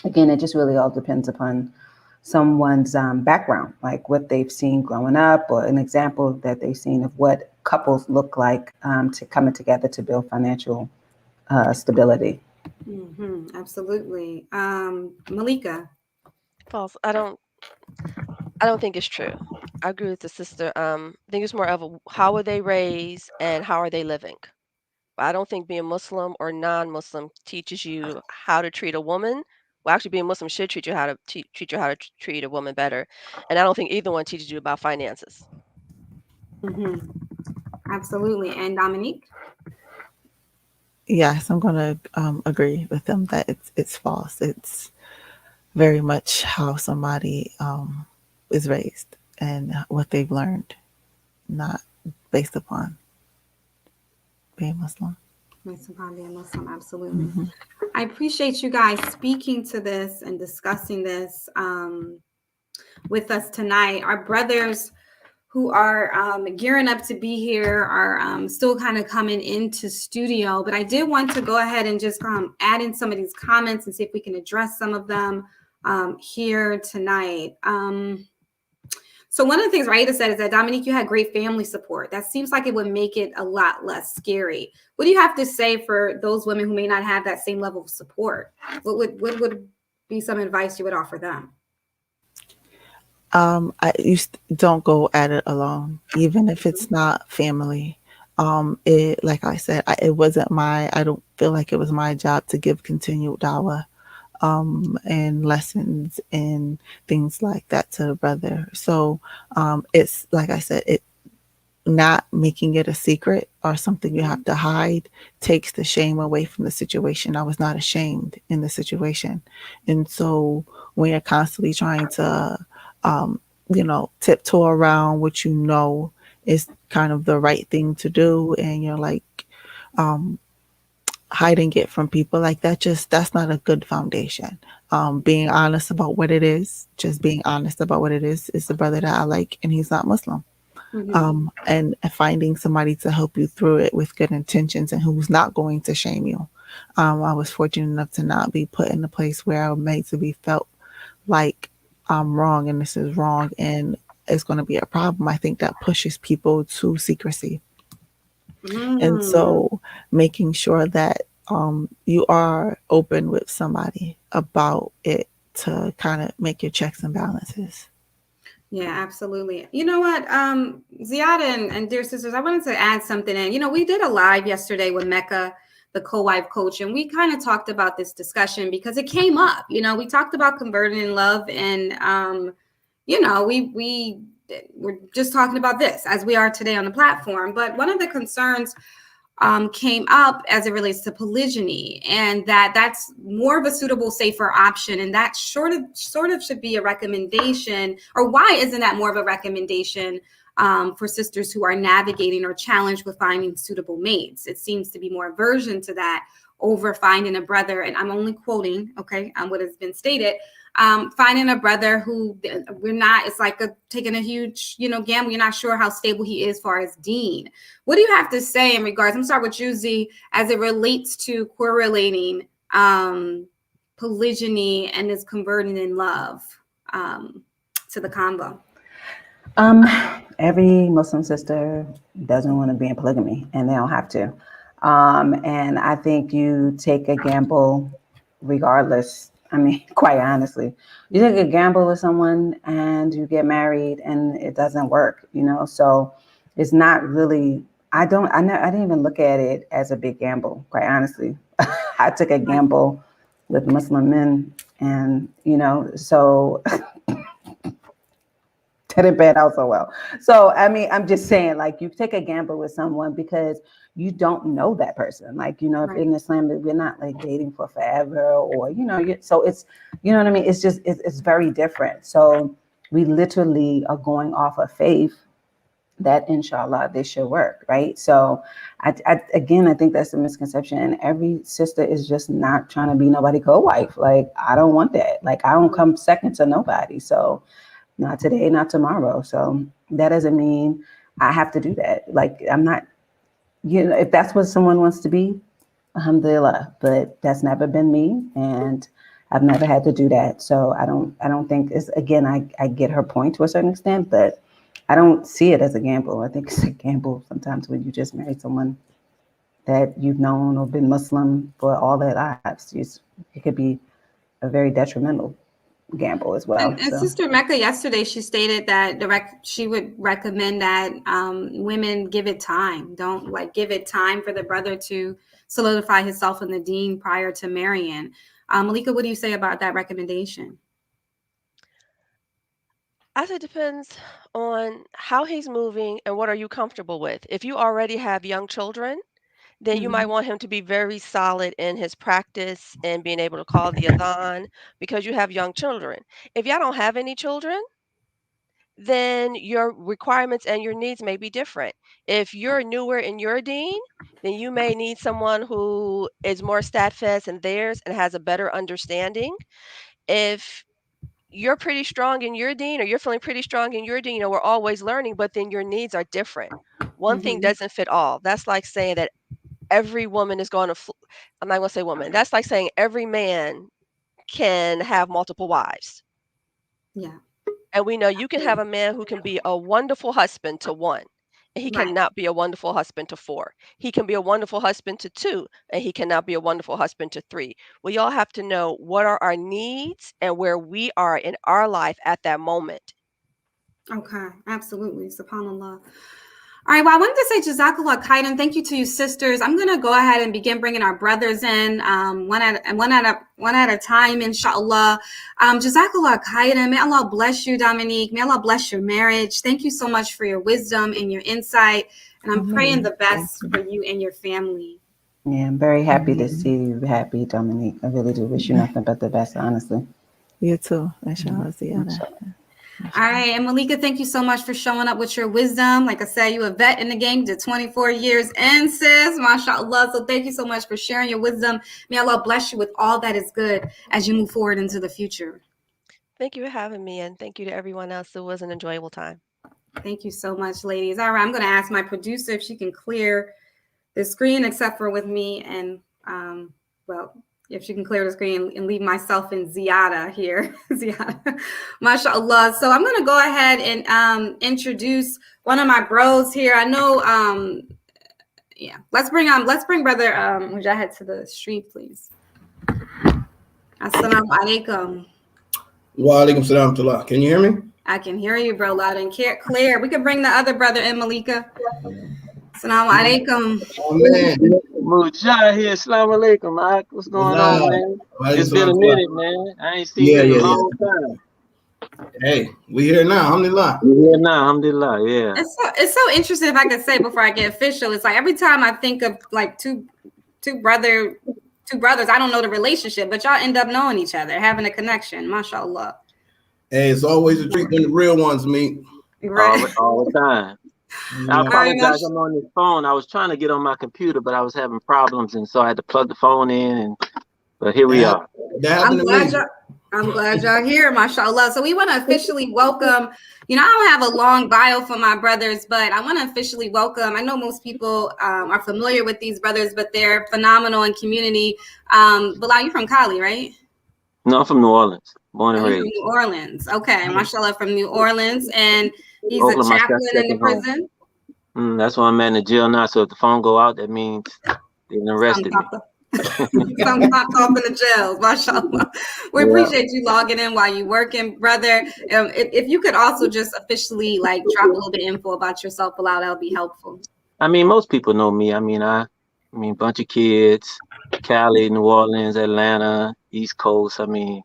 again, it just really all depends upon someone's background, like what they've seen growing up, or an example that they've seen of what couples look like to coming together to build financial stability. Absolutely. Malika. False. I don't think it's true. I agree with the sister. I think it's more of how were they raised and how are they living. I don't think being Muslim or non-Muslim teaches you how to treat a woman. Well, actually, being Muslim should treat you how to treat you how to treat a woman better. And I don't think either one teaches you about finances. hmm Absolutely. And Dominique. Yes, I'm gonna agree with them that it's false. It's very much how somebody is raised and what they've learned, not based upon being Muslim. Based upon being Muslim, absolutely. Hmm. I appreciate you guys speaking to this and discussing this with us tonight. Our brothers who are gearing up to be here are still kind of coming into studio, but I did want to go ahead and just add in some of these comments and see if we can address some of them here tonight. So one of the things Raida said is that, Dominique, you had great family support. That seems like it would make it a lot less scary. What do you have to say for those women who may not have that same level of support? What would be some advice you would offer them? Don't go at it alone, even if it's not family. It, like I said, it wasn't my. I don't feel like it was my job to give continued dawah and lessons and things like that to the brother. So it's like I said, not making it a secret or something you Mhm. have to hide takes the shame away from the situation. I was not ashamed in the situation. And so when you're constantly trying to, um, tiptoe around what you know is kind of the right thing to do, and you're like, um, hiding it from people like that, just that's not a good foundation. Being honest about what it is, just being honest about what it is the brother that I like, and he's not Muslim. Mhm. And finding somebody to help you through it with good intentions and who's not going to shame you. I was fortunate enough to not be put in a place where I was made to be felt like I'm wrong and this is wrong and it's going to be a problem. I think that pushes people to secrecy. And Mm. so making sure that you are open with somebody about it to kind of make your checks and balances. Yeah, absolutely. You know what, Ziada and dear sisters, I wanted to add something in. We did a live yesterday with Mecca, the co-wife coach, and we kind of talked about this discussion because it came up. We talked about converting in love, and we were just talking about this as we are today on the platform. But one of the concerns came up as it relates to polygyny, and that's more of a suitable, safer option, and that sort of should be a recommendation. Or why isn't that more of a recommendation for sisters who are navigating or challenged with finding suitable mates? It seems to be more aversion to that over finding a brother, and I'm only quoting, okay, what has been stated. Finding a brother who we're not, it's like taking a huge, gamble. You're not sure how stable he is, as far as Dean. What do you have to say in regards? I'm start with you, Z, as it relates to correlating polygyny and this converting in love um, to the combo. Um, every Muslim sister doesn't want to be in polygamy, and they don't have to. And I think you take a gamble regardless. I mean, quite honestly, you take a gamble with someone and you get married and it doesn't work, So it's not really. I didn't even look at it as a big gamble, quite honestly. I took a Right. gamble with Muslim men, and so didn't pan out so well. So I mean, I'm just saying, like, you take a gamble with someone because you don't know that person. Like, if Right. in Islam we're not like dating for forever, or so it's, what I mean. It's just it's very different. So we literally are going off of faith that inshallah this should work, right? So again, I think that's a misconception, and every sister is just not trying to be nobody co-wife. Like, I don't want that. Like, I don't come second to nobody. So not today, not tomorrow. So that doesn't mean I have to do that. Like, I'm not, if that's what someone wants to be, alhamdulillah. But that's never been me, and I've never had to do that. So I don't think it's, again, I get her point to a certain extent, but I don't see it as a gamble. I think it's a gamble sometimes when you just marry someone that you've known or been Muslim for all their lives. It could be a very detrimental gamble as well. And So. Sister Mecca yesterday, she stated that she would recommend that women give it time. Don't like give it time for the brother to solidify himself in the deen prior to marrying. Malika, what do you say about that recommendation? I said depends on how he's moving and what are you comfortable with. If you already have young children, then you might Mm-hmm. want him to be very solid in his practice and being able to call the adhan because you have young children. If y'all don't have any children, then your requirements and your needs may be different. If you're newer in your deen, then you may need someone who is more steadfast in theirs and has a better understanding. If you're pretty strong in your deen or you're feeling pretty strong in your deen, we're always learning, but then your needs are different. One thing Mm-hmm. doesn't fit all. That's like saying that every woman is going to, I'm not going to say woman. That's like saying every man can have multiple wives. Yeah. And we know you can have a man who can be a wonderful husband to one, and he Right. cannot be a wonderful husband to four. He can be a wonderful husband to two, and he cannot be a wonderful husband to three. We all have to know what are our needs and where we are in our life at that moment. Okay. Absolutely. SubhanAllah. All right. Well, I wanted to say Jazakallah khairan. Thank you to you sisters. I'm going to go ahead and begin bringing our brothers in one at a time, inshallah. Jazakallah khairan. May Allah bless you, Dominique. May Allah bless your marriage. Thank you so much for your wisdom and your insight. And I'm praying the best for you and your family. Yeah, I'm very happy to see you happy, Dominique. I really do wish you nothing but the best, honestly. You too. Inshallah, Ziana. All right. And Malika, thank you so much for showing up with your wisdom. Like I said, you a vet in the game, did 24 years in, sis. MashaAllah. So thank you so much for sharing your wisdom. May Allah bless you with all that is good as you move forward into the future. Thank you for having me, and thank you to everyone else. It was an enjoyable time. Thank you so much, ladies. All right. I'm going to ask my producer if she can clear the screen except for with me. And, well, if she can clear the screen and leave myself in Ziyada here. Ziyada. MashaAllah. So I'm going to go ahead and introduce one of my bros here. I know, yeah, let's bring brother Mujahid to the stream, please. Assalamu alaikum. Wa alaikum salam tullah. Can you hear me? I can hear you, bro, loud and clear. We can bring the other brother in, Malika. Assalamu alaikum. Oh, man. Mujahid, assalamu alaikum, Mike. What's going on, man? It's been a minute, man. I ain't seen you in a long time. Hey, we here now, alhamdulillah. We here now, alhamdulillah, yeah. It's so interesting, if I could say before I get official. It's like every time I think of like two brothers, I don't know the relationship, but y'all end up knowing each other, having a connection. MashaAllah. Hey, it's always a treat when the real ones meet. Right. All the time. I apologize. I'm on this phone. I was trying to get on my computer, but I was having problems, and so I had to plug the phone in. But here we are. I'm glad y'all here, mashallah. So we want to officially welcome. I don't have a long bio for my brothers, but I want to officially welcome. I know most people are familiar with these brothers, but they're phenomenal in community. Bilal, you're from Cali, right? No, I'm from New Orleans. Born and raised. From New Orleans. Okay, mashallah, from New Orleans, and he's a chaplain in the prison. That's why I'm in the jail now. So if the phone go out, that means they arrested me. Some popped off in the jails, mashallah. We appreciate you logging in while you working, brother. If you could also just officially like drop a little bit of info about yourself, Bilal, that would be helpful. I mean, most people know me. I mean, bunch of kids, Cali, New Orleans, Atlanta, East Coast. I mean,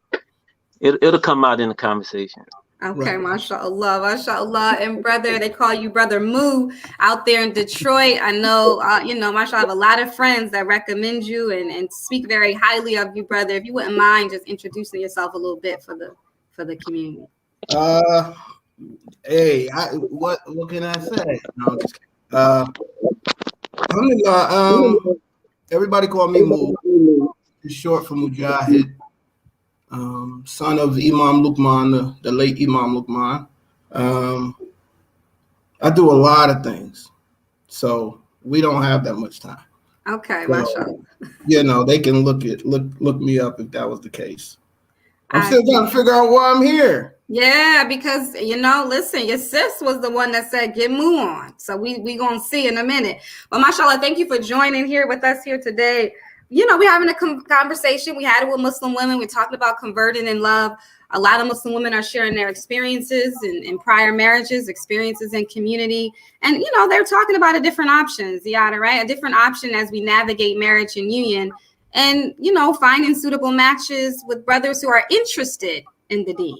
it'll come out in the conversation. Okay, mashallah, mashallah. And brother, they call you Brother Moo out there in Detroit. I know, mashallah, I have a lot of friends that recommend you and speak very highly of you, brother. If you wouldn't mind just introducing yourself a little bit for the community. Hey, what can I say? No, just alhamdulillah, everybody call me Moo. It's short for Mujahid. Son of Imam Luqman, the late Imam Luqman. I do a lot of things, so we don't have that much time. Okay, so, mashallah. They can look me up if that was the case. I'm still trying to figure out why I'm here. Yeah, because listen, your sis was the one that said get Moo on, so we gonna see in a minute. But mashallah, thank you for joining here with us here today. We're having a conversation. We had it with Muslim women. We're talking about converting in love. A lot of Muslim women are sharing their experiences in prior marriages, experiences in community. And, they're talking about a different option, Ziyada, right? A different option as we navigate marriage and union and, finding suitable matches with brothers who are interested in the deen.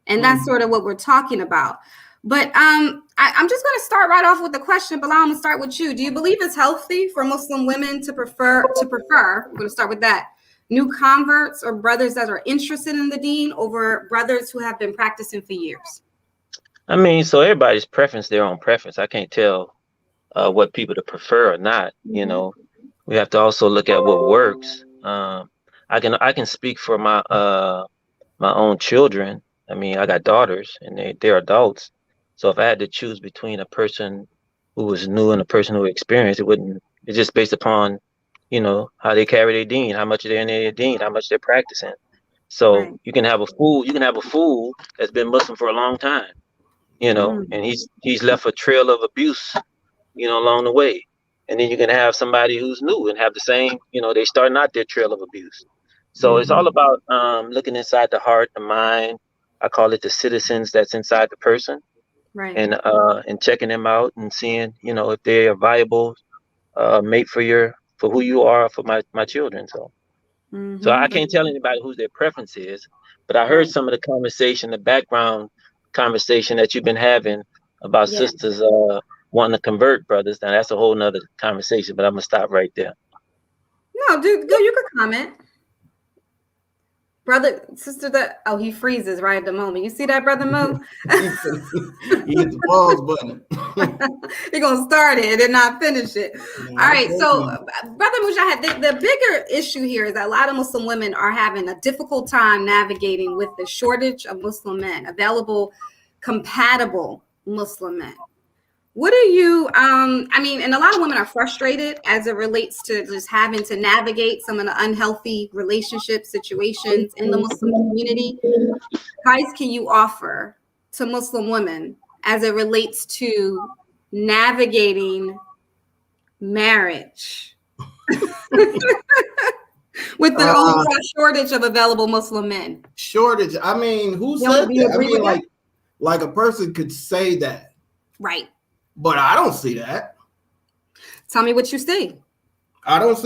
And that's sort of what we're talking about. But I'm just going to start right off with the question. Bilal, I'm going to start with you. Do you believe it's healthy for Muslim women to prefer, we're going to start with that, new converts or brothers that are interested in the deen over brothers who have been practicing for years? I mean, so everybody's preference, their own preference. I can't tell what people to prefer or not. Mm-hmm. We have to also look at what works. I can speak for my own children. I mean, I got daughters and they're adults. So if I had to choose between a person who was new and a person who experienced, it's just based upon, how they carry their deen, how much they're in their deen, how much they're practicing. So right. You can have a fool that's been Muslim for a long time, and he's left a trail of abuse, along the way. And then you can have somebody who's new and have the same, they starting out their trail of abuse. So it's all about looking inside the heart, the mind. I call it the citizens that's inside the person. Right. and checking them out and seeing, if they're a viable mate for who you are for my children. So I can't tell anybody who their preference is, but I heard Right. some of the conversation, the background conversation that you've been having about Yeah. sisters wanting to convert brothers. Now that's a whole nother conversation, but I'm gonna stop right there. No, dude, go. You could comment, brother, sister. He freezes right at the moment. You see that, brother Mo? He hit the pause button. You're gonna start it and not finish it. No, All right. So, okay. brother Mujahid, the bigger issue here is that a lot of Muslim women are having a difficult time navigating with the shortage of Muslim men, available, compatible Muslim men. What are you, and a lot of women are frustrated as it relates to just having to navigate some of the unhealthy relationship situations in the Muslim community. Advice can you offer to Muslim women as it relates to navigating marriage with the shortage of available Muslim men? Shortage. I mean, who said Do you that? I agree mean, with that? like a person could say that, Right. but I don't see that. Tell me what you see. I don't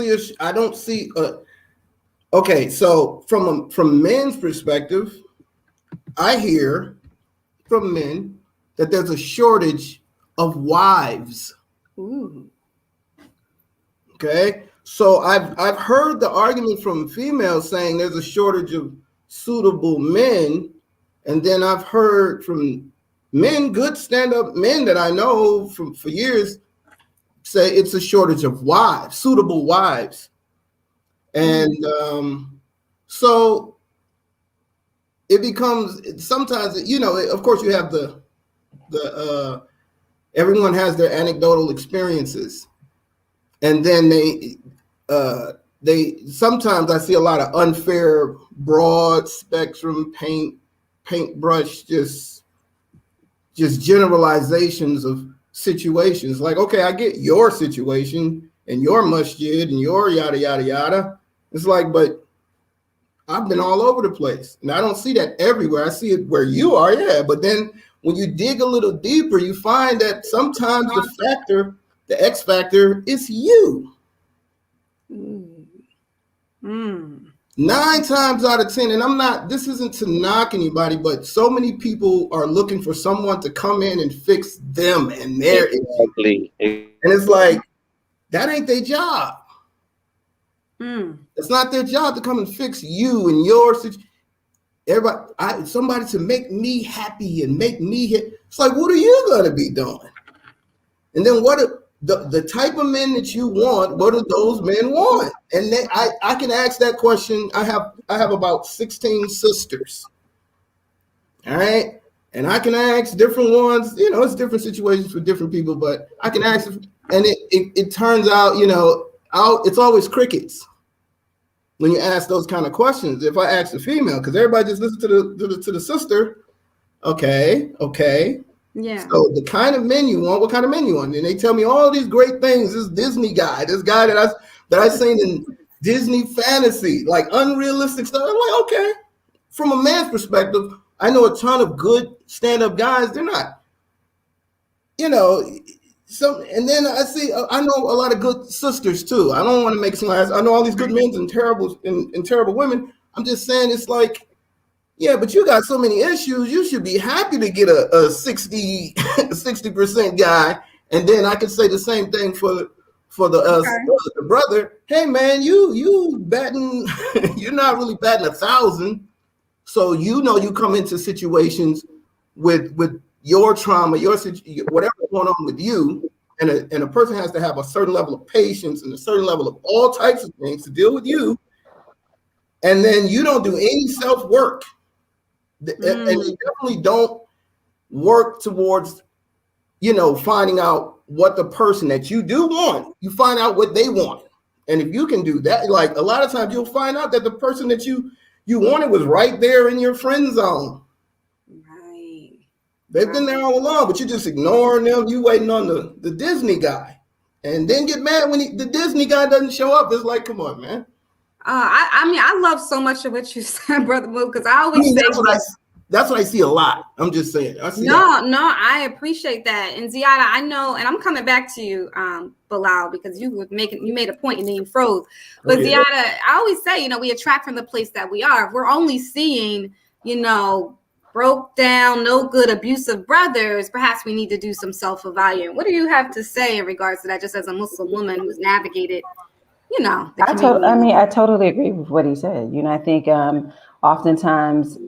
see. Okay, so from men's perspective, I hear from men that there's a shortage of wives. Ooh. Okay, so I've heard the argument from females saying there's a shortage of suitable men, and then I've heard from men, good stand-up men that I know for years, say it's a shortage of wives, suitable wives. And so it becomes sometimes, of course you have the everyone has their anecdotal experiences, and then they sometimes I see a lot of unfair, broad spectrum paintbrush, just generalizations of situations. Like, okay, I get your situation and your masjid and your yada yada yada. It's like, but I've been all over the place, and I don't see that everywhere. I see it where you are, yeah. But then when you dig a little deeper, you find that sometimes the X factor is you. 9 times out of 10, and this isn't to knock anybody, but so many people are looking for someone to come in and fix them and their Exactly. issue. And it's like, that ain't their job. It's not their job to come and fix you and your situation. Somebody to make me happy and make me hit. It's like, what are you gonna be doing? And then what are the type of men that you want? What do those men want? And then I can ask that question. I have about 16 sisters. All right, and I can ask different ones. It's different situations for different people, but I can ask, and it turns out, it's always crickets when you ask those kind of questions. If I ask the female, because everybody just listens to the sister. Okay. Yeah. So the kind of men you want, what kind of men you want? And they tell me all these great things. This Disney guy, this guy that I seen in Disney fantasy, like unrealistic stuff. I'm like, okay. From a man's perspective, I know a ton of good stand-up guys. They're not, so. And then I know a lot of good sisters too. I don't want to make some. I know all these good men and terrible women. I'm just saying, it's like, yeah, but you got so many issues. You should be happy to get a 60% guy, and then I could say the same thing for the brother. Hey man, you batting, you're not really batting 1,000. So you come into situations with your trauma, whatever's going on with you, and a person has to have a certain level of patience and a certain level of all types of things to deal with you, and then you don't do any self-work. And you definitely don't work towards, finding out what the person that you do want, you find out what they want. And if you can do that, like a lot of times you'll find out that the person that you wanted was right there in your friend zone. Right. They've been there all along, but you're just ignoring them. You waiting on the Disney guy, and then get mad when the Disney guy doesn't show up. It's like, come on, man. I love so much of what you said, Brother Mo, because I always say That's what I see a lot. I'm just saying. I see that. No, I appreciate that. And Ziada, I know, and I'm coming back to you, Bilal, because you made a point and then you froze. But Oh, yeah. Ziada, I always say, we attract from the place that we are. If we're only seeing, broke down, no good, abusive brothers, perhaps we need to do some self-evaluation. What do you have to say in regards to that, just as a Muslim woman who's navigated, the community? I totally agree with what he said. I think oftentimes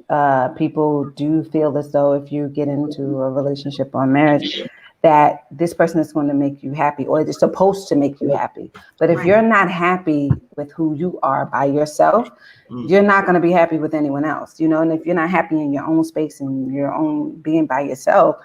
people do feel as though if you get into a relationship or marriage, that this person is going to make you happy, or they're supposed to make you happy. But if you're not happy with who you are by yourself, you're not going to be happy with anyone else. And if you're not happy in your own space and your own being by yourself,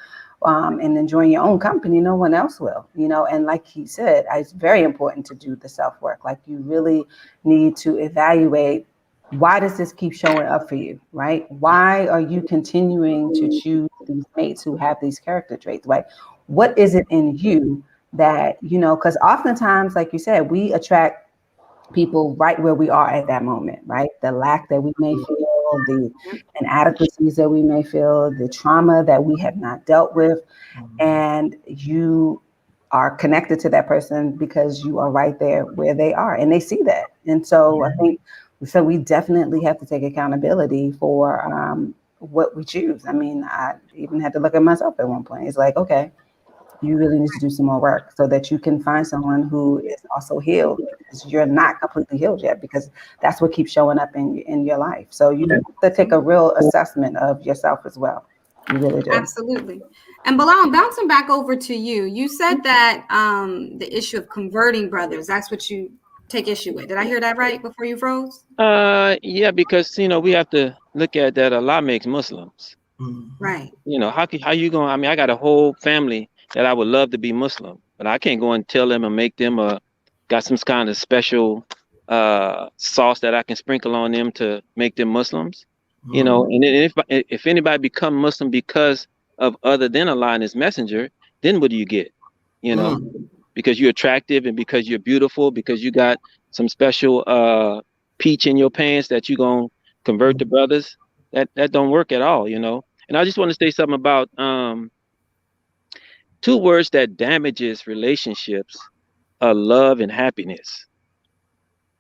and enjoying your own company, no one else will, and like he said, it's very important to do the self work. Like, you really need to evaluate, why does this keep showing up for you, right? Why are you continuing to choose these mates who have these character traits, right? What is it in you that, because oftentimes, like you said, we attract people right where we are at that moment, right? The lack that we may feel, the inadequacies that we may feel, the trauma that we have not dealt with, and you are connected to that person because you are right there where they are, and they see that. And so I think, so we definitely have to take accountability for what we choose. I mean, I even had to look at myself at one point. It's like, okay, you really need to do some more work so that you can find someone who is also healed, because you're not completely healed yet, because that's what keeps showing up in your life. So you do have to take a real assessment of yourself as well. You really do. Absolutely. And Bilal, bouncing back over to you, you said that the issue of converting brothers, that's what you take issue with. Did I hear that right before you froze? Yeah, because we have to look at that Allah makes Muslims. Right. How you going? I mean, I got a whole family that I would love to be Muslim, but I can't go and tell them and make them got some kind of special sauce that I can sprinkle on them to make them Muslims. And if anybody become Muslim because of other than Allah and His Messenger, then what do you get? Because you're attractive and because you're beautiful, because you got some special peach in your pants that you're gonna convert to brothers. That don't work at all, And I just want to say something about two words that damages relationships are love and happiness.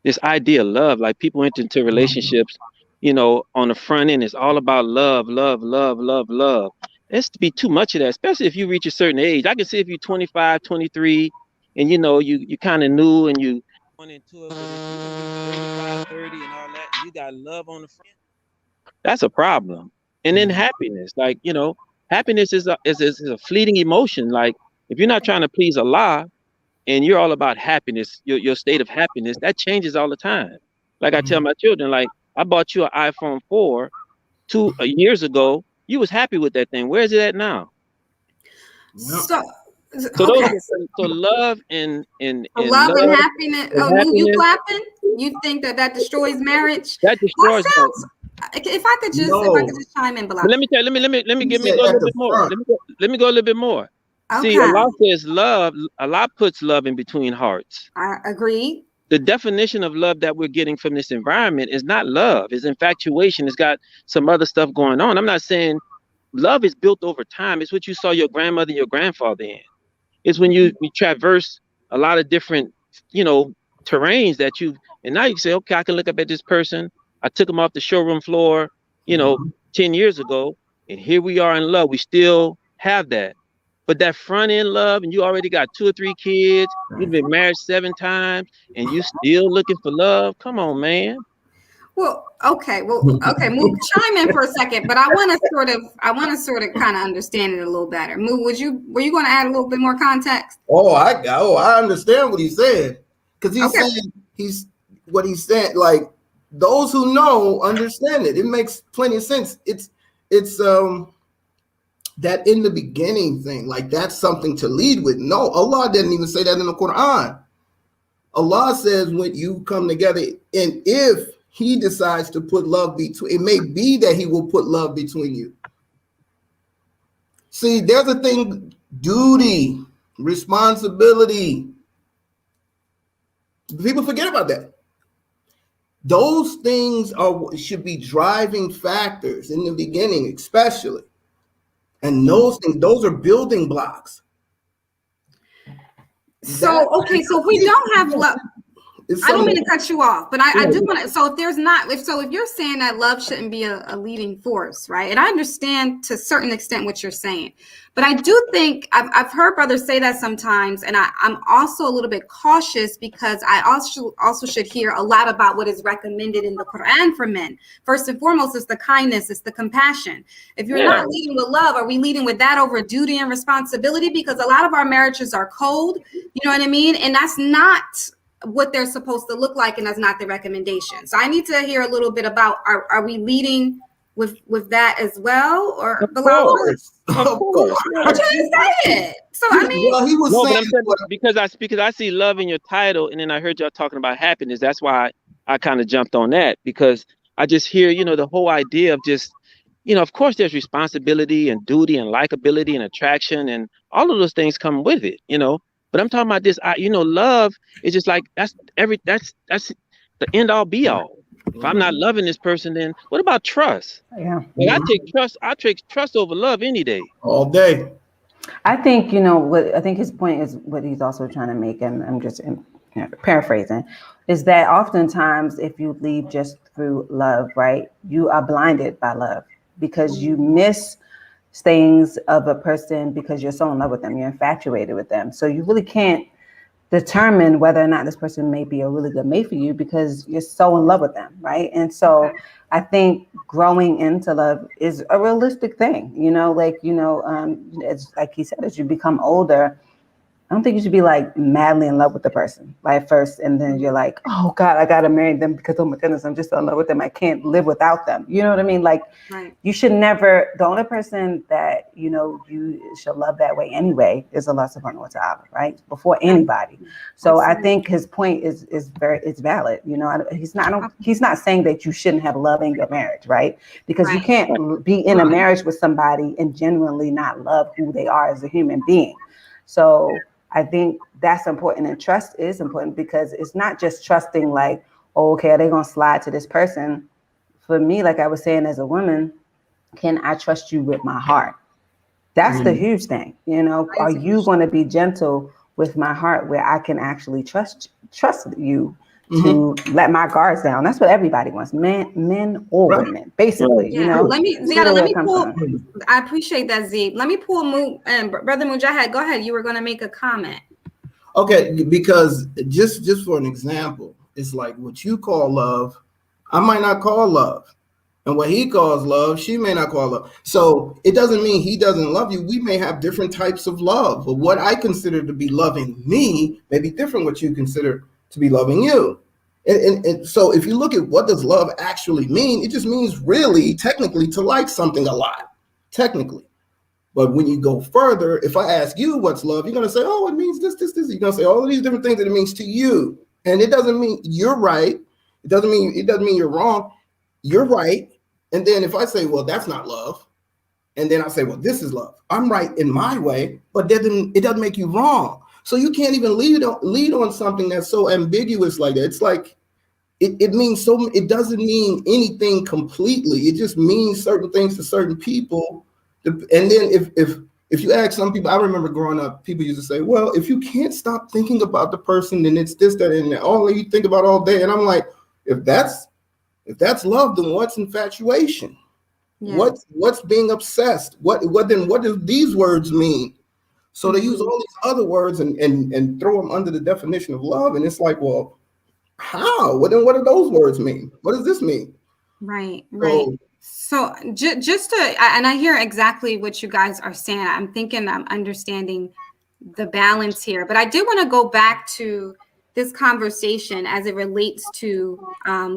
This idea of love, like people enter into relationships, on the front end, it's all about love, love, love, love, love. It's to be too much of that, especially if you reach a certain age. I can see if you're 25, 23, and you kind of new and you went into it, but if you're 35, 30 and all that, you got love on the front, that's a problem. And then happiness, like, happiness is a fleeting emotion. Like, if you're not trying to please Allah and you're all about happiness, your state of happiness, that changes all the time. Like I tell my children, like, I bought you an iPhone 4 2 years ago. You was happy with that thing. Where is it at now? So love and love love and happiness. You clapping? You think that destroys marriage? That destroys marriage. If I could just chime in, Bilal. Let me go a little bit more. Let me go a little bit more. Okay. See, Allah says love. Allah puts love in between hearts. I agree. The definition of love that we're getting from this environment is not love. It's infatuation. It's got some other stuff going on. I'm not saying love is built over time. It's what you saw your grandmother and your grandfather in. It's when you traverse a lot of different, terrains and now you can say, okay, I can look up at this person. I took them off the showroom floor, 10 years ago, and here we are in love. We still have that. But that front end love, and you already got 2 or 3 kids, you've been married 7 times, and you still looking for love. Come on, man. Well, okay. Moo, chime in for a second, but I want to sort of kind of understand it a little better. Moo, were you going to add a little bit more context? I understand what he's saying, because he's saying, like, those who know understand it. It makes plenty of sense. It's that in the beginning thing, like, that's something to lead with. No, Allah didn't even say that in the Quran. Allah says when you come together, and if He decides to put love between, it may be that He will put love between you. See, there's a thing, duty, responsibility. People forget about that. Those things should be driving factors in the beginning, especially. And those are building blocks. So, okay, so if we don't have love, I don't mean to cut you off, but I do want to. So if you're saying that love shouldn't be a leading force, right? And I understand to a certain extent what you're saying, but I do think I've heard brothers say that sometimes, and I'm also a little bit cautious because I also should hear a lot about what is recommended in the Quran for men. First and foremost, it's the kindness, it's the compassion. If you're not leading with love, are we leading with that over duty and responsibility? Because a lot of our marriages are cold, you know what I mean, and that's not what they're supposed to look like, and that's not the recommendation. So I need to hear a little bit about are we leading with that as well, or Of course. I'm trying to say it. So I mean, well, he was No, saying but I'm saying because I see love in your title, and then I heard y'all talking about happiness. That's why I kind of jumped on that, because I just hear, the whole idea of just, of course there's responsibility and duty and likability and attraction and all of those things come with it. But I'm talking about this, love is just like that's the end all be all. If I'm not loving this person, then what about trust? Yeah. Like I take trust over love any day. all day. I think, what I think his point is what he's also trying to make, and I'm just paraphrasing, is that oftentimes if you lead just through love, right, you are blinded by love because you miss things of a person because you're so in love with them, you're infatuated with them. So you really can't determine whether or not this person may be a really good mate for you because you're so in love with them, right? And so I think growing into love is a realistic thing, it's like he said, as you become older, I don't think you should be like madly in love with the person like first, and then you're like, oh God, I gotta marry them because oh my goodness, I'm just so in love with them. I can't live without them. You know what I mean? Like, you should never. The only person that you should love that way anyway is Allah Subhanahu wa Taala, right? Before anybody. So I think his point is valid. He's not saying that you shouldn't have love in your marriage, right? Because you can't be in a marriage with somebody and genuinely not love who they are as a human being. So I think that's important, and trust is important because it's not just trusting like, oh, okay, are they gonna slide to this person? For me, like I was saying, as a woman, can I trust you with my heart? That's the huge thing. Are you going to be gentle with my heart where I can actually trust you to let my guards down? That's what everybody wants, men or women, basically. Let me pull. I appreciate that, Z. Let me pull Brother Mujahid. Go ahead. You were going to make a comment. Okay, because just for an example, it's like what you call love, I might not call love. And what he calls love, she may not call love. So it doesn't mean he doesn't love you. We may have different types of love. But what I consider to be loving me may be different what you consider to be loving you. And so if you look at what does love actually mean, it just means really technically to like something a lot, technically. But when you go further, if I ask you what's love, you're going to say, oh, it means this. You're going to say all of these different things that it means to you. And it doesn't mean you're right. It doesn't mean you're wrong. You're right. And then if I say, well, that's not love, and then I say, well, this is love, I'm right in my way, but it doesn't make you wrong. So you can't even lead on something that's so ambiguous like that. It's like it means so. It doesn't mean anything completely. It just means certain things to certain people. And then if you ask some people, I remember growing up, people used to say, well, if you can't stop thinking about the person, then it's this, that, and that. All you think about all day. And I'm like, if that's love, then what's infatuation? Yeah. What's being obsessed? What do these words mean? So they use all these other words and throw them under the definition of love. And it's like, well, how? What do those words mean? What does this mean? Right. So just to, and I hear exactly what you guys are saying. I'm understanding the balance here, but I do want to go back to this conversation as it relates to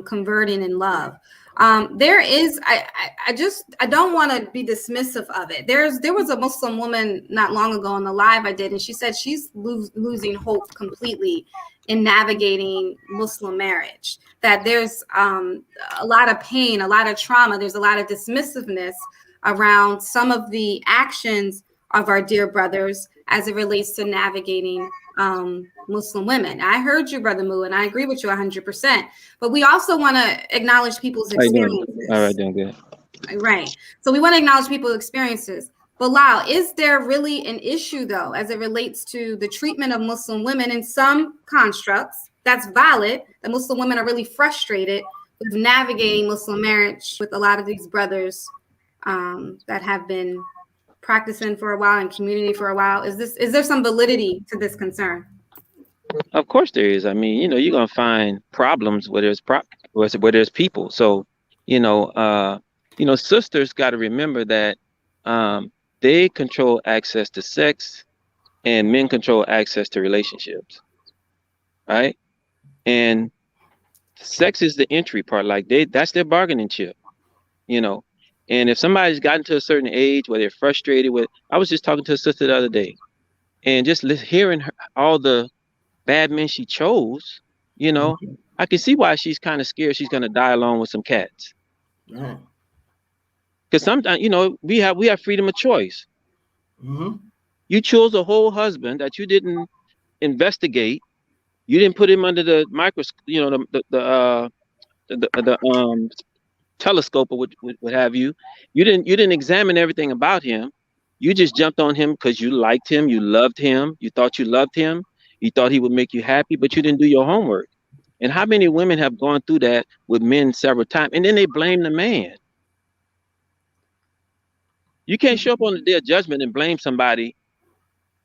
converting in love. There is, I don't want to be dismissive of it. There was a Muslim woman not long ago on the live I did, and she said she's losing hope completely in navigating Muslim marriage, that there's a lot of pain, a lot of trauma. There's a lot of dismissiveness around some of the actions of our dear brothers as it relates to navigating Muslim women. I heard you, Brother Mu, and I agree with you 100%. But we also want to acknowledge people's How you doing? experiences. All right, doing good. Right. So we want to acknowledge people's experiences. Bilal, is there really an issue, though, as it relates to the treatment of Muslim women in some constructs? That's valid. That Muslim women are really frustrated with navigating Muslim marriage with a lot of these brothers that have been practicing for a while and community for a while. Is there some validity to this concern? Of course there is. I mean, you're gonna find problems where there's people. So, sisters got to remember that they control access to sex, and men control access to relationships, right? And sex is the entry part. Like that's their bargaining chip, you know. And if somebody's gotten to a certain age where they're frustrated with, I was just talking to a sister the other day, and just hearing all the bad men she chose, I can see why she's kind of scared she's gonna die alone with some cats. Right. Because sometimes, we have freedom of choice. Mm-hmm. You chose a whole husband that you didn't investigate. You didn't put him under the microscope, the telescope or what have you. You didn't examine everything about him. You just jumped on him because you liked him, you loved him, you thought you loved him, you thought he would make you happy, but you didn't do your homework. And how many women have gone through that with men several times, and then they blame the man? You can't show up on the day of judgment and blame somebody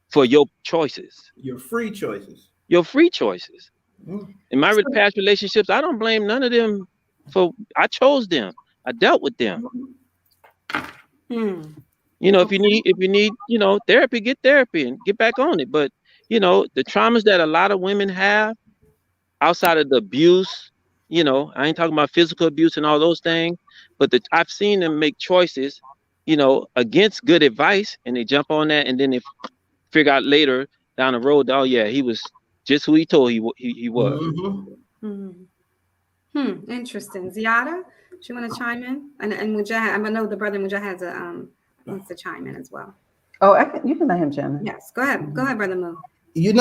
for your choices. Your free choices. Your free choices. In my past relationships, I don't blame none of them I chose them. I dealt with them. If you need, therapy, get therapy and get back on it. But, the traumas that a lot of women have outside of the abuse, I ain't talking about physical abuse and all those things, but I've seen them make choices, against good advice, and they jump on that, and then they figure out later down the road, oh yeah, he was just who he told he was. Interesting. Ziada, do you want to chime in? And Mujahid, I know the brother Mujahid wants to chime in as well. Oh, you can let him chime in. Yes, go ahead, Brother Mo. When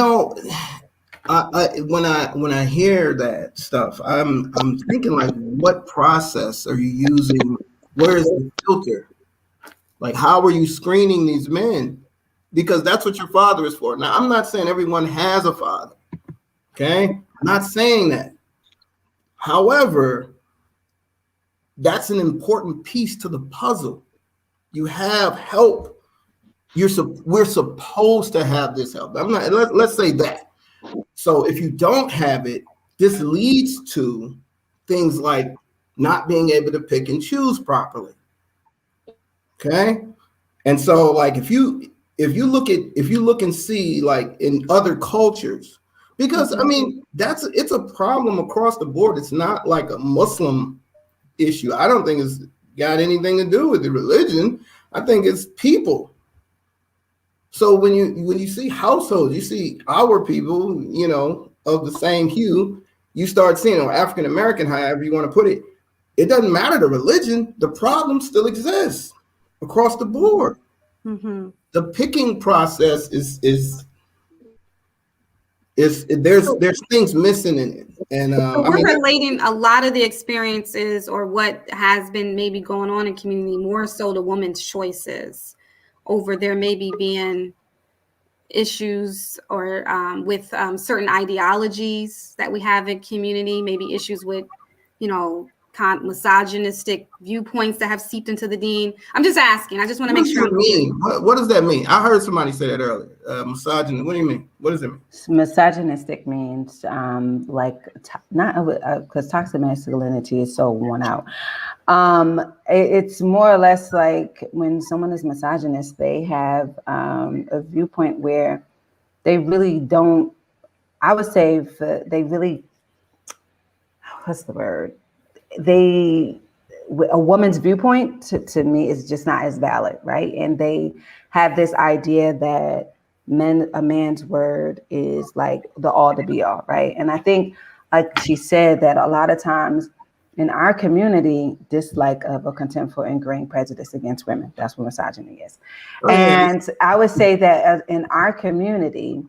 I hear that stuff, I'm thinking, like, what process are you using? Where is the filter? Like, how are you screening these men? Because that's what your father is for. Now, I'm not saying everyone has a father. Okay, I'm not saying that. However, that's an important piece to the puzzle. You have help. We're supposed to have this help. Let's say that. So if you don't have it, this leads to things like not being able to pick and choose properly. Okay, and so, like, if you look and see, like, in other cultures, because I mean it's a problem across the board. It's not like a Muslim issue. I don't think it's got anything to do with the religion. I think it's people. So when you see households, you see our people, of the same hue, you start seeing, or African American, however you want to put it. It doesn't matter the religion. The problem still exists across the board. Mm-hmm. The picking process is there's things missing in it. And we're relating a lot of the experiences or what has been maybe going on in community more so to women's choices over there maybe being issues or with certain ideologies that we have in community, maybe issues with, misogynistic viewpoints that have seeped into the deen. I'm just asking. I just want to make sure. What does that mean? I heard somebody say that earlier. Misogyny. What do you mean? What does it mean? Misogynistic means not because toxic masculinity is so worn out. It's more or less like when someone is misogynist, they have a viewpoint where they really don't. I would say what's the word? A woman's viewpoint to me is just not as valid, right? And they have this idea that a man's word is like the all to be all, right? And I think, like she said, that a lot of times in our community, dislike of a contempt for ingrained prejudice against women. That's what misogyny is. And I would say that in our community,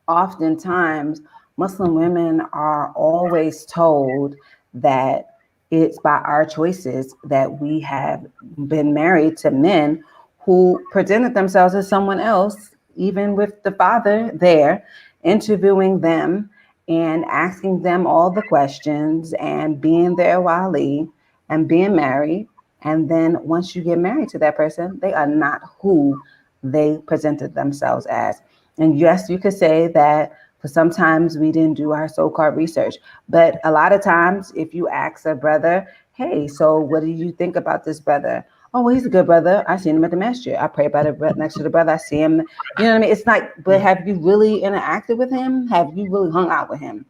oftentimes Muslim women are always told that it's by our choices that we have been married to men who presented themselves as someone else, even with the father there, interviewing them and asking them all the questions and being their wali and being married. And then once you get married to that person, they are not who they presented themselves as. And yes, you could say that for sometimes we didn't do our so-called research, but a lot of times if you ask a brother, hey, so what do you think about this brother? Oh, well, he's a good brother. I seen him at the masjid. I pray by the next to the brother. I see him. You know what I mean? It's like, but have you really interacted with him? Have you really hung out with him?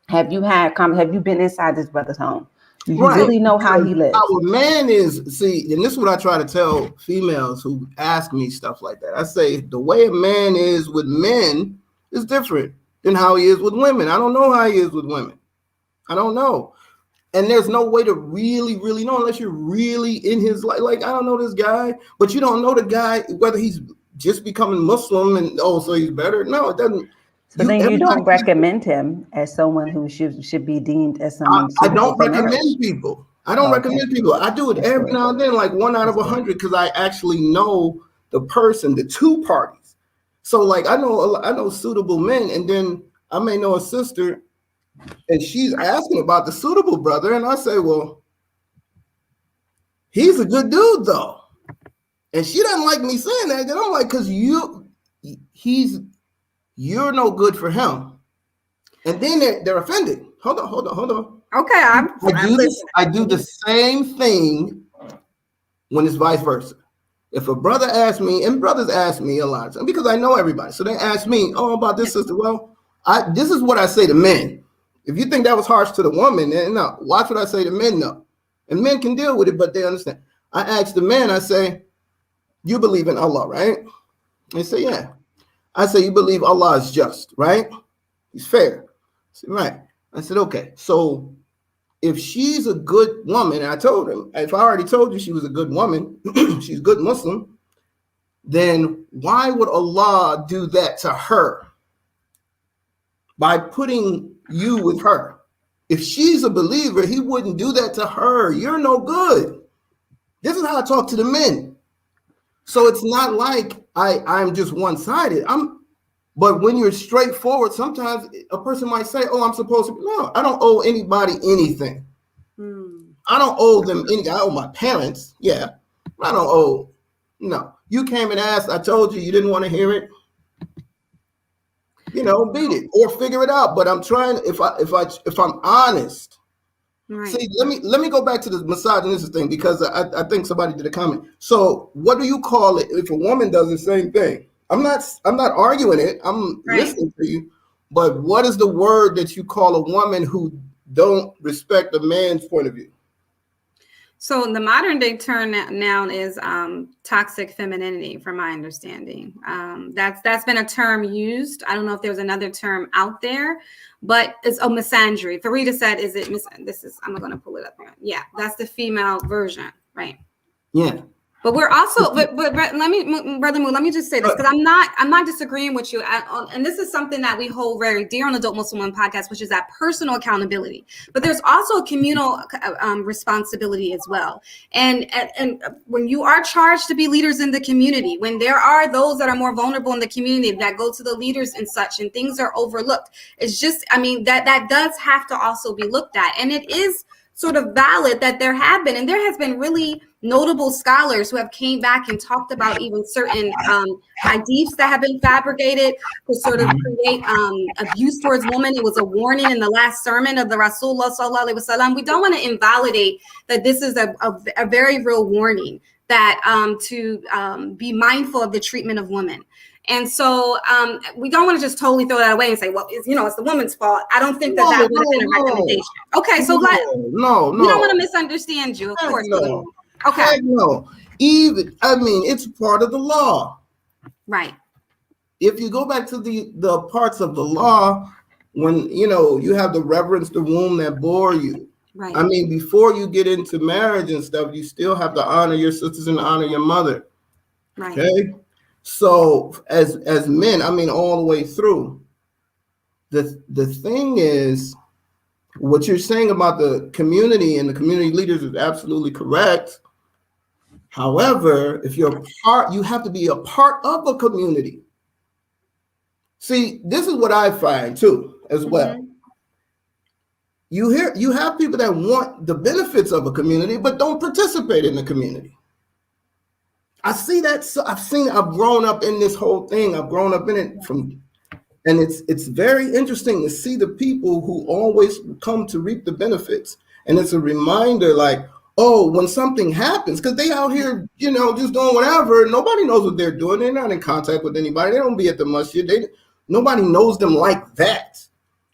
Have you have you been inside this brother's home? Do you Right. really know how he lives? Our man is, see, and this is what I try to tell females who ask me stuff like that. I say the way a man is with men is different than how he is with women. I don't know how he is with women. I don't know. And there's no way to really know unless you're really in his life. Like, I don't know this guy, but you don't know the guy, whether he's just becoming Muslim and so he's better. No, it doesn't. So then you don't recommend him as someone who should be deemed as someone I suitable don't for marriage. recommend people. I don't recommend people. I do it every now and then, like 1 out of 100, because I actually know the person, the two parties. So like I know suitable men, and then I may know a sister, and she's asking about the suitable brother, and I say, well, he's a good dude though, and she doesn't like me saying that. Then I'm like, because you're no good for him, and then they're offended. Hold on. Okay, I do the same thing when it's vice versa. If a brother asks me, and brothers ask me a lot of times because I know everybody, so they ask me, "Oh, about this sister." Well, this is what I say to men. If you think that was harsh to the woman, then no. Watch what I say to men, no. And men can deal with it, but they understand. I ask the men, I say, "You believe in Allah, right?" They say, "Yeah." I say, "You believe Allah is just, right? He's fair." I said, "Right." I said, "Okay, so if she's a good woman," and I told him, if I already told you she was a good woman, she's a good Muslim, then why would Allah do that to her by putting you with her? If she's a believer, he wouldn't do that to her. You're no good. This is how I talk to the men. So it's not like I'm just one-sided. But when you're straightforward, sometimes a person might say, "Oh, I'm supposed to." No, I don't owe anybody anything. I don't owe them anything. I owe my parents. Yeah. I don't owe. No. You came and asked. I told you didn't want to hear it. Beat it or figure it out. But I'm trying. If I'm honest. Right. See, let me go back to the misogynistic thing because I think somebody did a comment. So what do you call it if a woman does the same thing? I'm not arguing it. I'm listening to you. But what is the word that you call a woman who don't respect a man's point of view? So the modern day term now is toxic femininity, from my understanding. That's been a term used. I don't know if there's another term out there, but it's misandry. Farida said, "Is it I'm going to pull it up here. Yeah, that's the female version, right?" Yeah. But we're also, but let me, Brother Moo, let me just say this, because I'm not disagreeing with you. And this is something that we hold very dear on the Dope Muslim Woman podcast, which is that personal accountability. But there's also a communal responsibility as well. And when you are charged to be leaders in the community, when there are those that are more vulnerable in the community that go to the leaders and such, and things are overlooked, it's just, that does have to also be looked at. And it is sort of valid that there has been really notable scholars who have came back and talked about even certain hadiths that have been fabricated to sort of create abuse towards women. It was a warning in the last sermon of the Rasulullah sallallahu alaihi wasallam. We don't want to invalidate that this is a very real warning that to be mindful of the treatment of women. And so we don't want to just totally throw that away and say, well, it's the woman's fault. I don't think that would have been a recommendation. Okay, so no. We don't want to misunderstand you, of course. No. Okay. No. It's part of the law. Right. If you go back to the parts of the law, when you have to reverence the womb that bore you. Right. Before you get into marriage and stuff, you still have to honor your sisters and honor your mother. Right. Okay. So as men, all the way through, the thing is, what you're saying about the community and the community leaders is absolutely correct. However, if you're part, you have to be a part of a community. See, this is what I find too, as well. You have people that want the benefits of a community, but don't participate in the community. I see that. So I've grown up in this whole thing. I've grown up in it and it's very interesting to see the people who always come to reap the benefits. And it's a reminder, like, oh, when something happens, because they out here, just doing whatever. Nobody knows what they're doing. They're not in contact with anybody. They don't be at the masjid. Nobody knows them like that.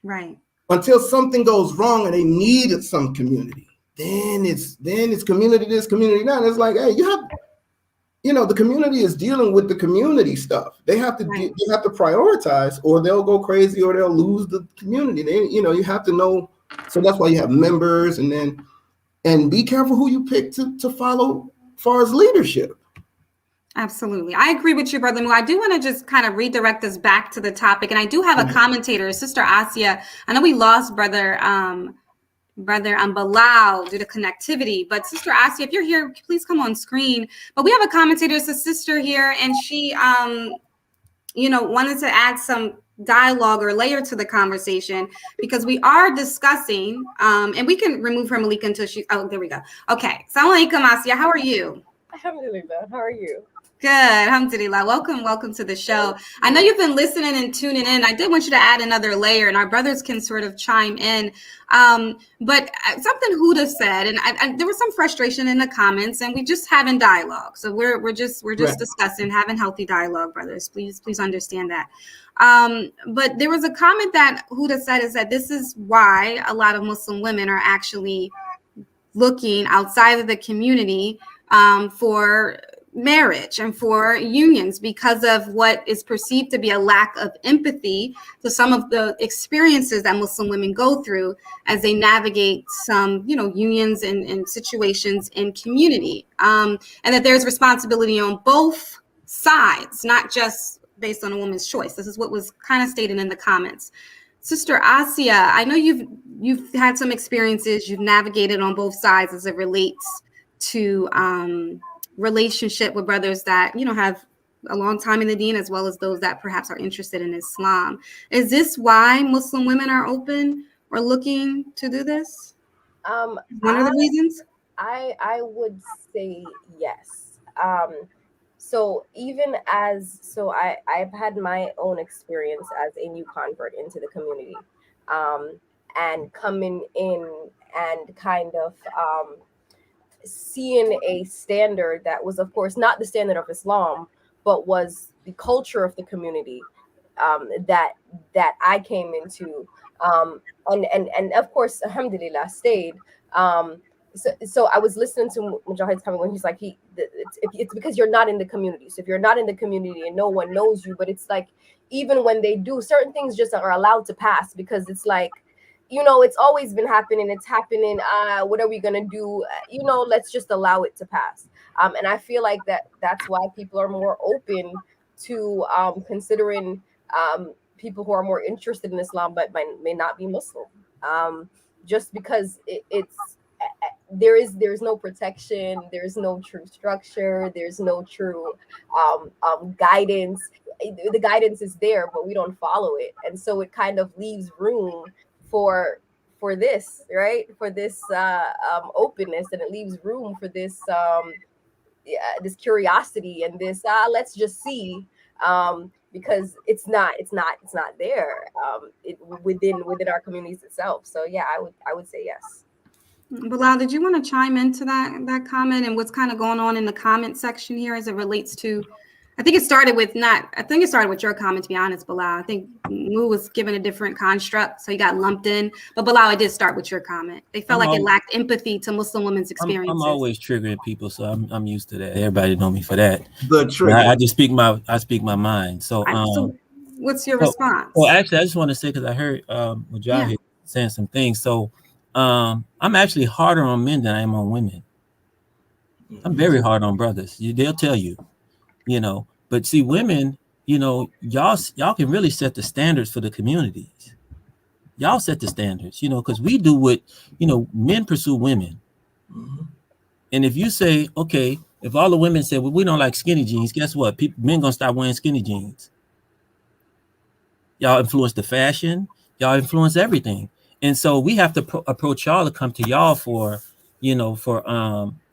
Right. Until something goes wrong and they need some community. Then it's community this, community that. And it's like, hey, the community is dealing with the community stuff. They have to they have to prioritize, or they'll go crazy, or they'll lose the community. You have to know. So that's why you have members, and be careful who you pick to follow as far as leadership. Absolutely. I agree with you, Brother Mu. I do want to just kind of redirect us back to the topic. And I do have a commentator, Sister Asia. I know we lost Brother Bilal due to connectivity, but Sister Asia, if you're here, please come on screen. But we have a commentator, it's a sister here, and she wanted to add some dialogue or layer to the conversation, because we are discussing and we can remove her, Malika, until there we go. Okay. Assalamu alaikum, Asia. How are you? Alhamdulillah. How are you? Good. Alhamdulillah. Welcome to the show. I know you've been listening and tuning in. I did want you to add another layer, and our brothers can sort of chime in. But something Huda said, and there was some frustration in the comments, and we just having dialogue. So we're just discussing, having healthy dialogue, brothers. Please understand that. But there was a comment that Huda said, is that this is why a lot of Muslim women are actually looking outside of the community for marriage and for unions, because of what is perceived to be a lack of empathy to some of the experiences that Muslim women go through as they navigate some, unions and situations in community, and that there's responsibility on both sides, not just based on a woman's choice. This is what was kind of stated in the comments. Sister Asia, I know you've had some experiences, you've navigated on both sides as it relates to relationship with brothers that have a long time in the deen, as well as those that perhaps are interested in Islam. Is this why Muslim women are open or looking to do this? One of the reasons? I would say yes. I've had my own experience as a new convert into the community, and coming in and kind of seeing a standard that was, of course, not the standard of Islam, but was the culture of the community that I came into, and of course, alhamdulillah, stayed. So I was listening to Mujahid's comment when he's like, it's because you're not in the community. So if you're not in the community and no one knows you, but it's like, even when they do, certain things just are allowed to pass, because it's like, it's always been happening. It's happening. What are we going to do? Let's just allow it to pass. And I feel like that's why people are more open to considering people who are more interested in Islam, but may not be Muslim. Just because there's no protection. There's no true structure. There's no true guidance. The guidance is there, but we don't follow it. And so it kind of leaves room for this, right? For this openness, and it leaves room for this this curiosity and this let's just see, because it's not there within our communities itself. So yeah, I would say yes. Bilal, did you want to chime into that comment and what's kind of going on in the comment section here as it relates to? I think it started with your comment, to be honest, Bilal. I think Mu was given a different construct, so he got lumped in. But Bilal, I did start with your comment. They felt like it lacked empathy to Muslim women's experiences. I'm always triggering people, so I'm used to that. Everybody know me for that. The trigger. I just speak my mind. So what's your response? Well, actually, I just want to say, because I heard Mujahid saying some things. So I'm actually harder on men than I am on women. I'm very hard on brothers. They'll tell you. But see, women, y'all can really set the standards for the communities. Y'all set the standards, because we do what, men pursue women. And if you say, okay, if all the women say, well, we don't like skinny jeans, guess what? Men gonna start wearing skinny jeans. Y'all influence the fashion. Y'all influence everything. And so we have to approach y'all to come to y'all for,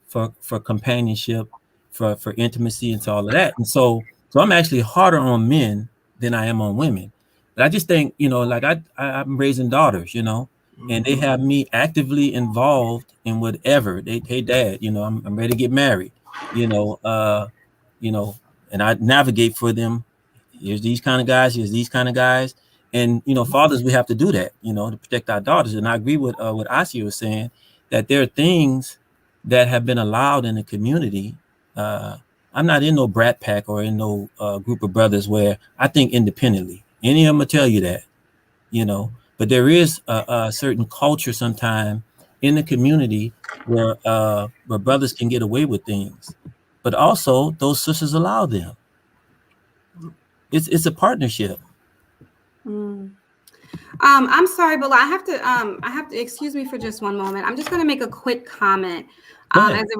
for companionship, for intimacy, and all of that. And so I'm actually harder on men than I am on women. But I just think, like I'm raising daughters, and they have me actively involved in whatever. Hey, Dad, I'm ready to get married, and I navigate for them. Here's these kind of guys. Here's these kind of guys. And fathers, we have to do that, to protect our daughters. And I agree with what Asia was saying, that there are things that have been allowed in the community. I'm not in no brat pack or in no group of brothers where I think independently. Any of them will tell you that, But there is a certain culture sometime in the community where brothers can get away with things, but also those sisters allow them. It's a partnership. I'm sorry, but I have to excuse me for just one moment. I'm just going to make a quick comment as it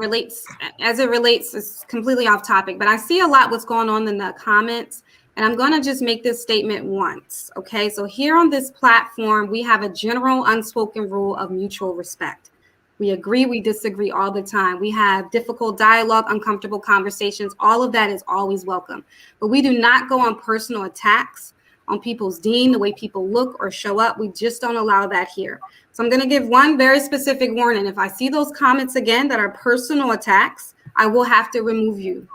relates. It's completely off topic, but I see a lot what's going on in the comments, and I'm going to just make this statement once. Okay, so here on this platform, we have a general unspoken rule of mutual respect. We agree, we disagree all the time. We have difficult dialogue, uncomfortable conversations. All of that is always welcome, but we do not go on personal attacks on people's deen, the way people look or show up. We just don't allow that here. So I'm going to give one very specific warning. If I see those comments again that are personal attacks, I will have to remove you.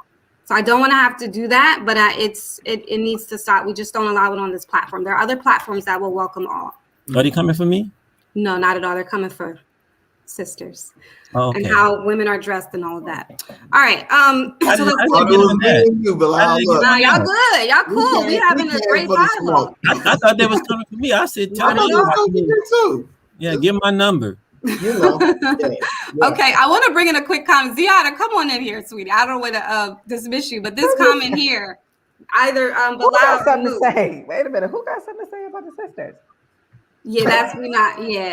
So I don't want to have to do that, but it needs to stop. We just don't allow it on this platform. There are other platforms that will welcome all. Are they coming for me? No, not at all. They're coming for sisters. Oh, okay. And how women are dressed and all of that. All right. So let's y'all good. Y'all cool. We having a great dialogue. I thought they was coming for me. I said, tell me. Too. Yeah, give my number. Okay, I want to bring in a quick comment. Ziada, come on in here, sweetie. I don't want to dismiss you, but this comment here, either who got something to say? Wait a minute. Who got something to say about the sisters? Yeah,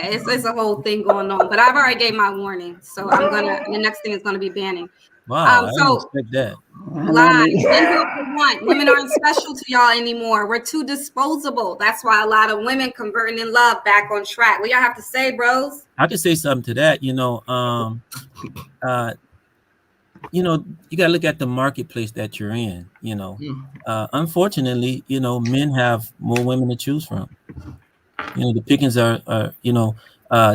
it's a whole thing going on, but I've already gave my warning, so the next thing is gonna be banning. Wow, I didn't expect that. Women aren't special to y'all anymore. We're too disposable. That's why a lot of women converting in love back on track. What y'all have to say, bros? I can say something to that. You gotta look at the marketplace that you're in. Unfortunately, men have more women to choose from. The pickings are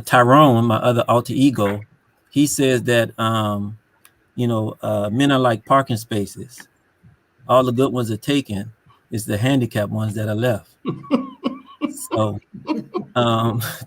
Tyrone, my other alter ego, he says that, men are like parking spaces. All the good ones are taken. It's the handicapped ones that are left. So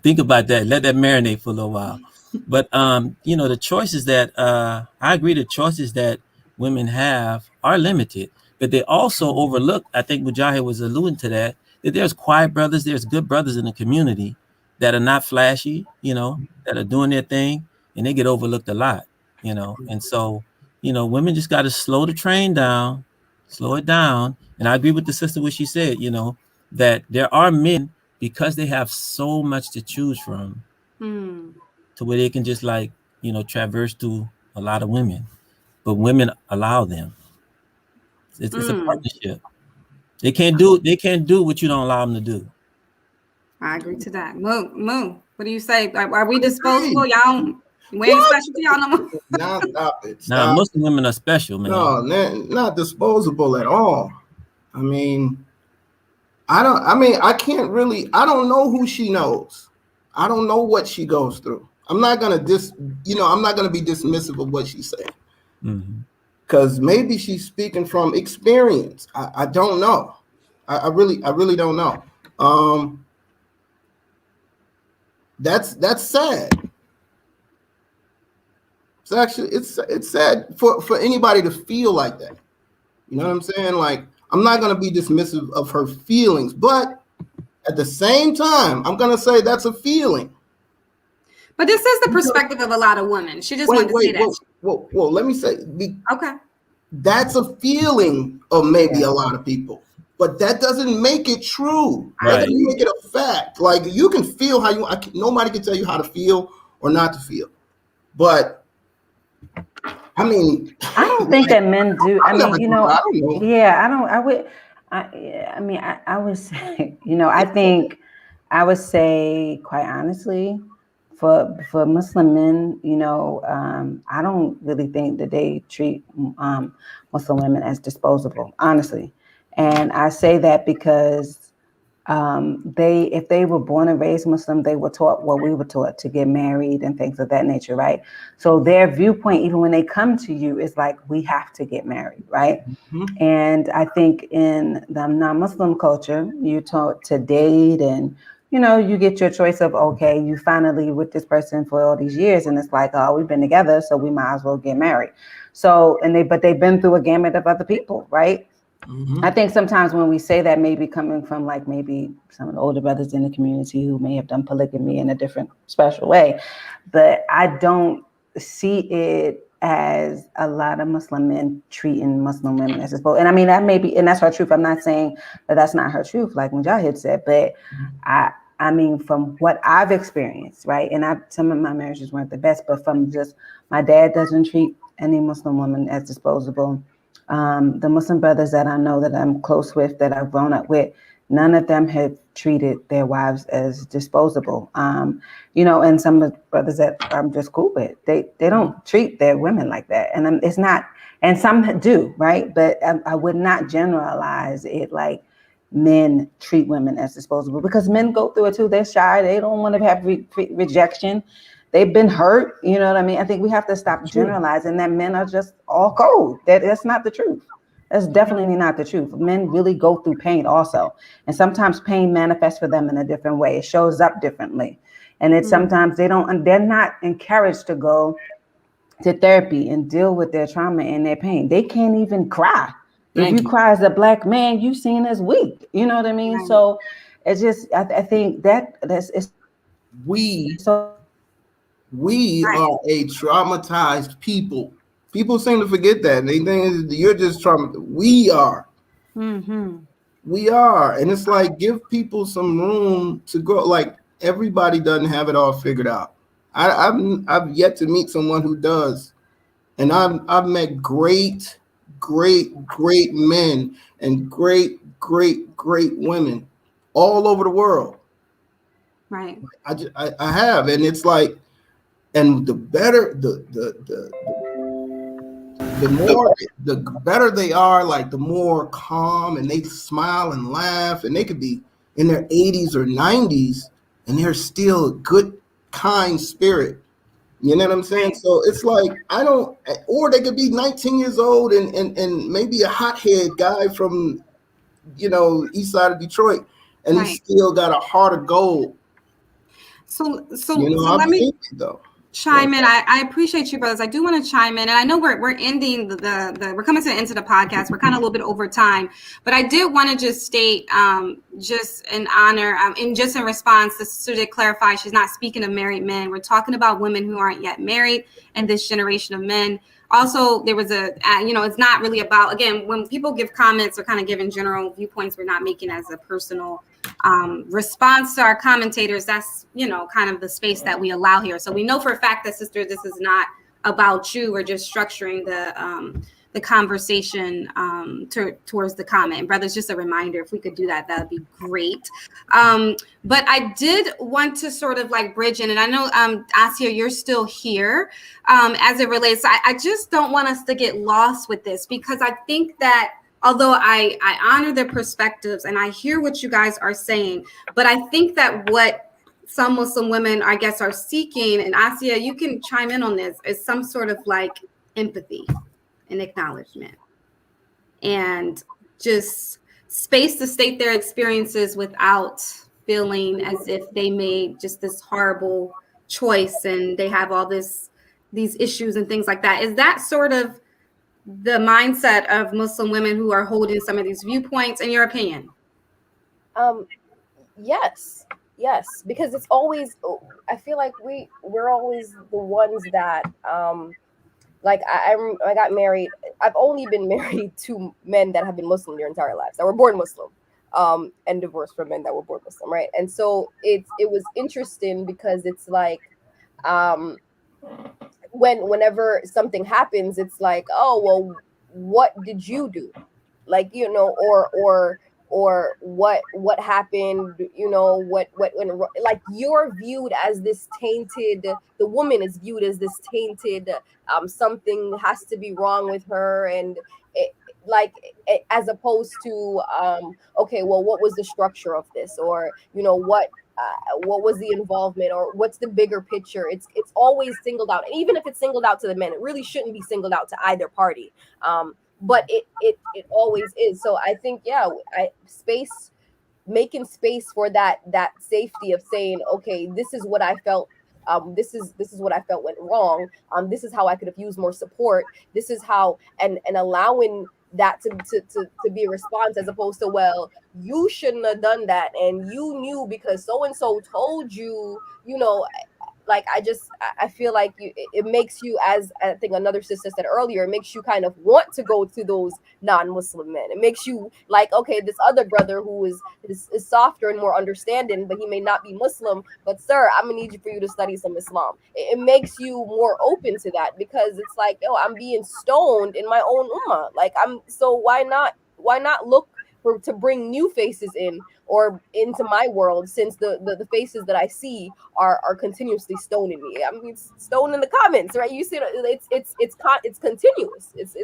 think about that. Let that marinate for a little while. But, the choices that I agree, the choices that women have are limited, but they also overlook, I think Mujahid was alluding to that there's quiet brothers, there's good brothers in the community that are not flashy, that are doing their thing, and they get overlooked a lot, And so, women just got to slow the train down, slow it down. And I agree with the sister what she said, that there are men, because they have so much to choose from, to where they can just traverse through a lot of women, but women allow them. It's a partnership. They can't do what you don't allow them to do. I agree to that. Moo. What do you say? Are we disposable? Y'all, we ain't special to y'all no more. Now stop it. Nah, Muslim women are special, man. No, not disposable at all. I don't know who she knows. I don't know what she goes through. I'm not gonna be dismissive of what she's saying. Because maybe she's speaking from experience. I don't know. I really don't know. That's sad. It's actually it's sad for anybody to feel like that. You know what I'm saying? Like, I'm not gonna be dismissive of her feelings, but at the same time, I'm gonna say that's a feeling. But this is the perspective of a lot of women. She just wanted to say that. Well, let me say. Okay. That's a feeling of maybe a lot of people. but that doesn't make it true. That Right. doesn't make it a fact. Like you can feel how you. Nobody can tell you how to feel or not to feel. But I mean, I don't think that men do. I I never mean, do. I don't know. yeah, I don't. I would. I mean, I would say, I think I would say, quite honestly, for Muslim men, I don't really think that they treat Muslim women as disposable, honestly, and I say that because they if they were born and raised Muslim, they were taught what we were taught, to get married and things of that nature, right? So their viewpoint, even when they come to you, is like, we have to get married, right? Mhm. And I think in the non-Muslim culture, you're taught to date, and you get your choice of, okay, you finally with this person for all these years, and it's like, oh, we've been together, so we might as well get married. So, but they've been through a gamut of other people, right? I Mhm. think sometimes when we say that, maybe coming from like maybe some of the older brothers in the community who may have done polygamy in a different special way, but I don't see it as a lot of Muslim men treating Muslim women as supposed. And I mean, that may be, and that's her truth. I'm not saying that that's not her truth, like Mujahid said, but I, I mean, from what I've experienced, right? And some of my marriages weren't the best, but from just my dad doesn't treat any Muslim woman as disposable. The Muslim brothers that I know that I'm close with, that I've grown up with, none of them have treated their wives as disposable. And some of the brothers that I'm just cool with, they don't treat their women like that. And it's not, and some do, right? But I would not generalize it like men treat women as disposable, because men go through it too. They're shy. They don't want to have rejection. They've been hurt. You know what I mean? I think we have to stop Sure. generalizing that men are just all cold. That's not the truth. That's definitely not the truth. Men really go through pain also. And sometimes pain manifests for them in a different way. It shows up differently. And it's sometimes they're not encouraged to go to therapy and deal with their trauma and their pain. They can't even cry. If Thank you you. cry as a black man, you seen as weak. You know what I mean? Right. So it's just, I think that's it's so important to We understand that. we Right. are a traumatized people. People seem to forget that. They think you're just traumatized. We are. Mm-hmm. We are. And it's like, give people some room to grow. Like everybody doesn't have it all figured out. I've yet to meet someone who does. And I've met great men and great women all over the world. Right. I have. And it's like, and the more the better they are, like the more calm, and they smile and laugh, and they could be in their 80s or 90s and they're still a good, kind spirit. You know what I'm saying? Right. So it's like, I don't, or they could be 19 years old and maybe a hothead guy from, east side of Detroit, and he's Right. still got a heart of gold. So so so I've let me seen it though. But chime in. I appreciate you, brothers. I do want to chime in, and I know we're ending the we're coming to the end of the podcast. We're kind of a little bit over time, but I did want to just state, just in honor, and just in response, the sister did clarify she's not speaking of married men. We're talking about women who aren't yet married and this generation of men. Also, there was it's not really about, again, when people give comments or kind of giving general viewpoints, we're not making as a personal response to our commentators. That's kind of the space that we allow here. So we know for a fact that, sister, this is not about you. We're just structuring the conversation towards the comment. Brothers, just a reminder, if we could do that, that'd be great. But I did want to sort of like bridge in, and I know, Asia, you're still here, as it relates. I just don't want us to get lost with this, because I think that although I honor their perspectives and I hear what you guys are saying, but I think that what some Muslim women, I guess, are seeking, and Asia, you can chime in on this, is some sort of like empathy and acknowledgement, and just space to state their experiences without feeling as if they made just this horrible choice and they have all these issues and things like that. Is that sort of the mindset of Muslim women who are holding some of these viewpoints, in your opinion? Um, yes, because it's always. I feel like we're always the ones that Like I got married. I've only been married to men that have been Muslim their entire lives, that were born Muslim, and divorced from men that were born Muslim, right? And so it was interesting because it's like, um, whenever something happens, it's like, oh well, what did you do? Like, or what happened, what when, like, you're viewed as this tainted, the woman is viewed as this tainted, something has to be wrong with her, and it, like, as opposed to, okay, well, what was the structure of this, or what was the involvement, or what's the bigger picture. It's always singled out, and even if it's singled out to the men, it really shouldn't be singled out to either party. But it always is. So I think, yeah, making space for that safety of saying, okay, this is what I felt, this is what I felt went wrong, this is how I could have used more support, this is how, and allowing that to be a response, as opposed to, well, you shouldn't have done that, and you knew because so and so told you, like, I feel like it makes you, as I think another sister said earlier, it makes you kind of want to go to those non-Muslim men. It makes you like, okay, this other brother who is softer and more understanding, but he may not be Muslim, but sir, I'm gonna need you for you to study some Islam. It makes you more open to that, because it's like, oh, I'm being stoned in my own ummah, like, so why not look to bring new faces in, or into my world, since the faces that I see are continuously stoning me. I mean, it's stone in the comments, right? You see, it's continuous. It's.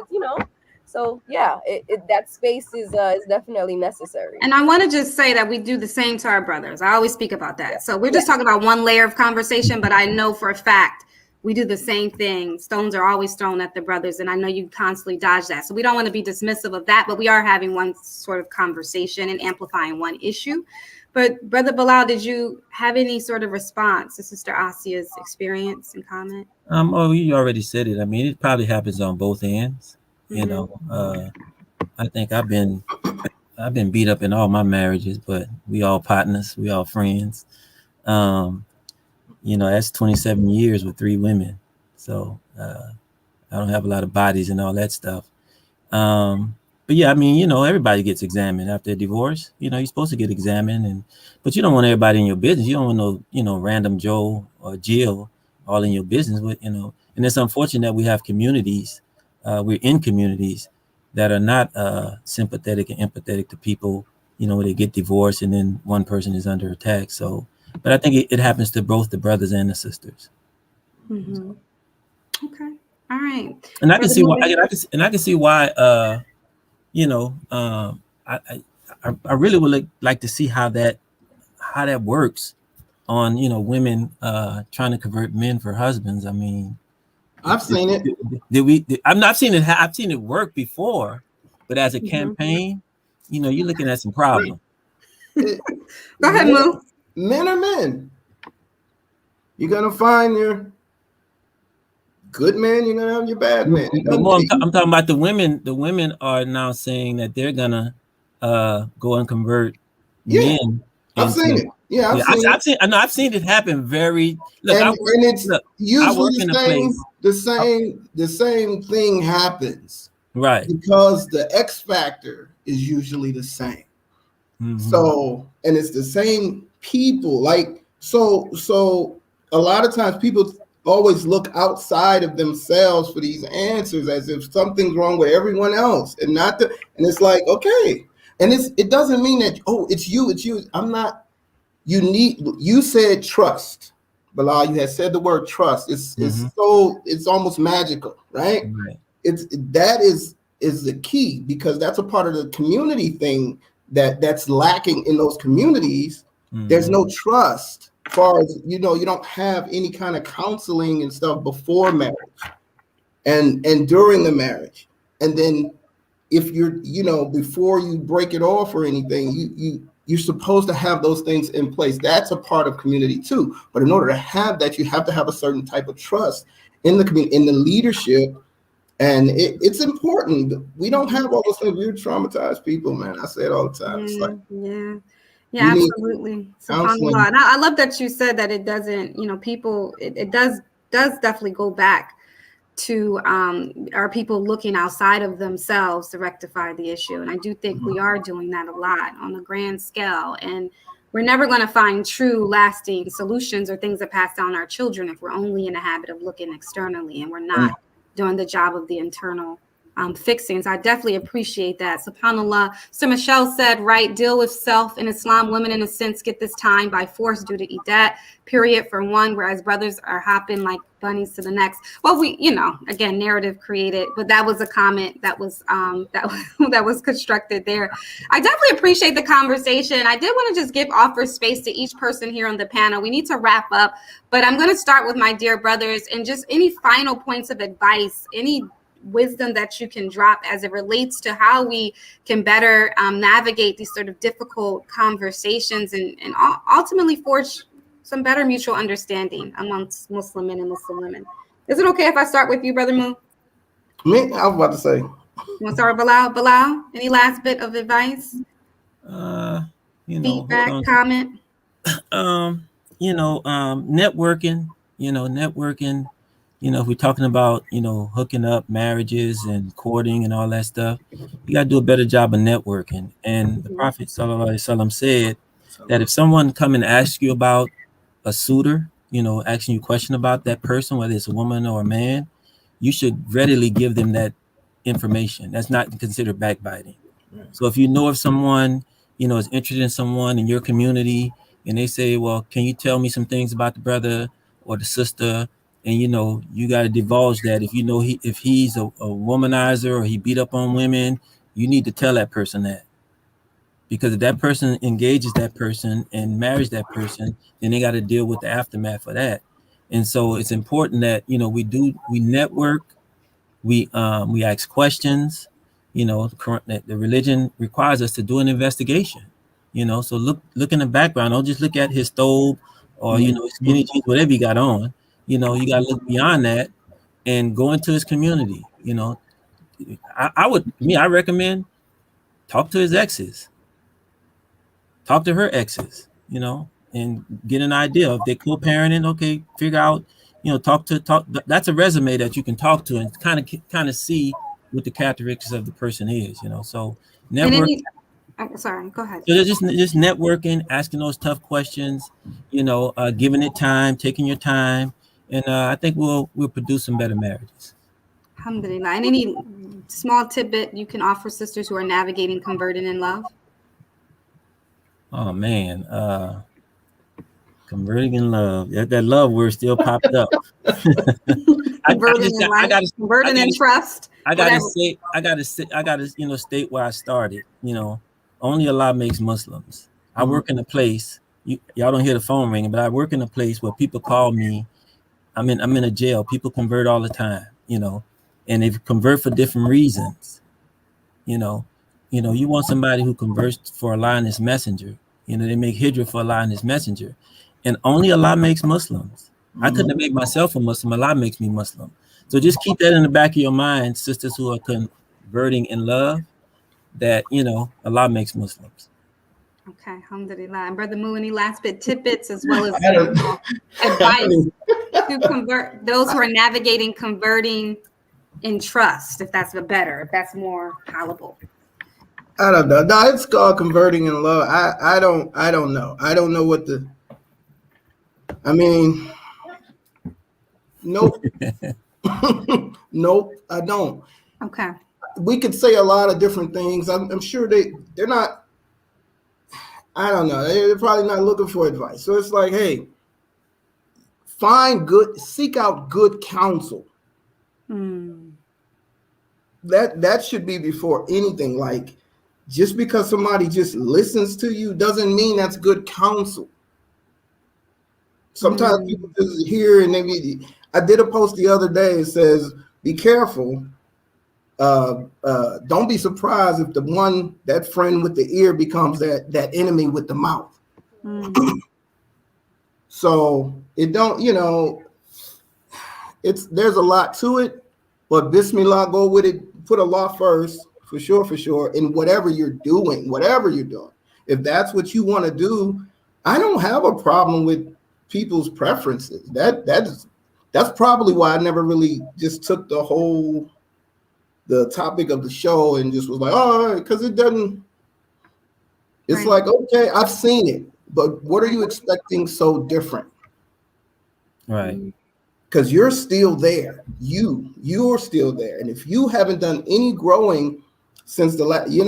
So yeah, that space is definitely necessary. And I want to just say that we do the same to our brothers. I always speak about that. So we're just talking about one layer of conversation, but I know for a fact we do the same thing. Stones are always thrown at the brothers, and I know you constantly dodge that. So we don't want to be dismissive of that, but we are having one sort of conversation and amplifying one issue. But Brother Bilal, did you have any sort of response to Sister Asia's experience and comment? Oh, you already said it. I mean, it probably happens on both ends. You Mhm. know, I think I've been beat up in all my marriages, but we all partners, we all friends. Um, that's 27 years with 3 women. So I don't have a lot of bodies and all that stuff. But yeah, I mean, everybody gets examined after a divorce. You're supposed to get examined, but you don't want everybody in your business. You don't want no, random Joe or Jill all in your business. But and it's unfortunate that we have communities. We're in communities that are not sympathetic and empathetic to people. When they get divorced and then one person is under attack. So, but I think it happens to both the brothers and the sisters. Mm-hmm. Okay. All right. And I can Brother see why. Movie? I can see why. I really would like to see how that works on women trying to convert men for husbands. I mean, I've seen it. I've seen it. I've seen it work before, but as a campaign, you're looking at some problems. Go ahead, Moo. Men are men. You're gonna find your good man. You're gonna have your bad man. But more, I'm talking about the women. The women are now saying that they're gonna go and convert men. I've seen it. Yeah, I've seen it happen. And it's usually the same thing happens, right? Because the X factor is usually the same. Mm-hmm. So, and it's the same people. Like, so a lot of times people always look outside of themselves for these answers, as if something's wrong with everyone else, and it's like, okay. And it doesn't mean that, oh, it's you. I'm not. You said trust, Bilal. You had said the word trust. It's almost magical, right? That is the key, because that's a part of the community thing that's lacking in those communities. Mm-hmm. There's no trust, as far as you don't have any kind of counseling and stuff before marriage, and during the marriage, and then if you're before you break it off or anything, you're supposed to have those things in place. That's a part of community too. But in order to have that, you have to have a certain type of trust in the community, in the leadership. And it's important. We don't have all those things. We're traumatized people, man. I say it all the time. It's like, yeah, absolutely. SubhanAllah. And I love that you said that it doesn't, people, it does definitely go back to are people looking outside of themselves to rectify the issue. And I do think we are doing that a lot on a grand scale. And we're never going to find true lasting solutions or things that pass down our children if we're only in the habit of looking externally and we're not doing the job of the internal fixing. So I definitely appreciate that. SubhanAllah. So Michelle said, right, deal with self. In Islam, women in a sense get this time by force due to Edat, period, for one, whereas brothers are hopping like bunnies to the next. Well, we, again, narrative created, but that was a comment that was that was constructed there. I definitely appreciate the conversation. I did want to just offer space to each person here on the panel. We need to wrap up, but I'm going to start with my dear brothers and just any final points of advice, any wisdom that you can drop as it relates to how we can better navigate these sort of difficult conversations and ultimately forge some better mutual understanding amongst Muslim men and Muslim women. Is it okay if I start with you, Brother Moo? Me? I was about to say. You want to start with Bilal? Bilal, any last bit of advice? Feedback, comment? Networking, if we're talking about, hooking up marriages and courting and all that stuff, you got to do a better job of networking. And the Prophet ﷺ said that if someone come and ask you about a suitor, asking you a question about that person, whether it's a woman or a man, you should readily give them that information. That's not considered backbiting. So if you know of someone, is interested in someone in your community and they say, well, can you tell me some things about the brother or the sister? And, you got to divulge that. If if he's a womanizer or he beat up on women, you need to tell that person that. Because if that person engages that person and marries that person, then they got to deal with the aftermath of that. And so it's important that, we network, we ask questions, the religion requires us to do an investigation, so look in the background. Don't just look at his stove or, skinny jeans, whatever you got on, you got to look beyond that and go into his community. I recommend talk to his exes. Talk to her exes, and get an idea if they're co-parenting. Okay, figure out, talk. That's a resume that you can talk to and kind of see what the characteristics of the person is. So network. Sorry, go ahead. So just networking, asking those tough questions, giving it time, taking your time, and I think we'll produce some better marriages. Alhamdulillah. And any small tidbit you can offer sisters who are navigating converting in love? Oh man, converting in love. That love word still popped up. Converting in life, converting in trust. I gotta state where I started. Only Allah makes Muslims. I work in a place. Y'all don't hear the phone ringing, but I work in a place where people call me. I'm in a jail. People convert all the time. And they convert for different reasons. You want somebody who converts for Allah and His Messenger. They make hijrah for Allah and His Messenger. And only Allah makes Muslims. I couldn't make myself a Muslim. Allah makes me Muslim. So just keep that in the back of your mind, sisters who are converting in love, that, Allah makes Muslims. Okay, alhamdulillah. And Brother Moo, any last tidbits as well as advice to convert those who are navigating converting in trust, if that's if that's more palatable? I don't know. No, it's called converting in love. I don't know. I don't know what nope. Nope, I don't. Okay. We could say a lot of different things. I'm sure they're not, I don't know. They're probably not looking for advice. So it's like, hey, seek out good counsel. That should be before anything. Like, just because somebody just listens to you doesn't mean that's good counsel. Sometimes people just hear and I did a post the other day. It says, be careful. Don't be surprised if that friend with the ear becomes that enemy with the mouth. So it don't, there's a lot to it, but Bismillah, go with it. Put Allah first, for sure. In whatever you're doing. If that's what you want to do, I don't have a problem with people's preferences. that's probably why I never really just took the topic of the show and just was like, oh, because it doesn't. It's Right. like, okay, I've seen it, but what are you expecting so different? Right. Because you're still there. You're still there, and if you haven't done any growing since the last, we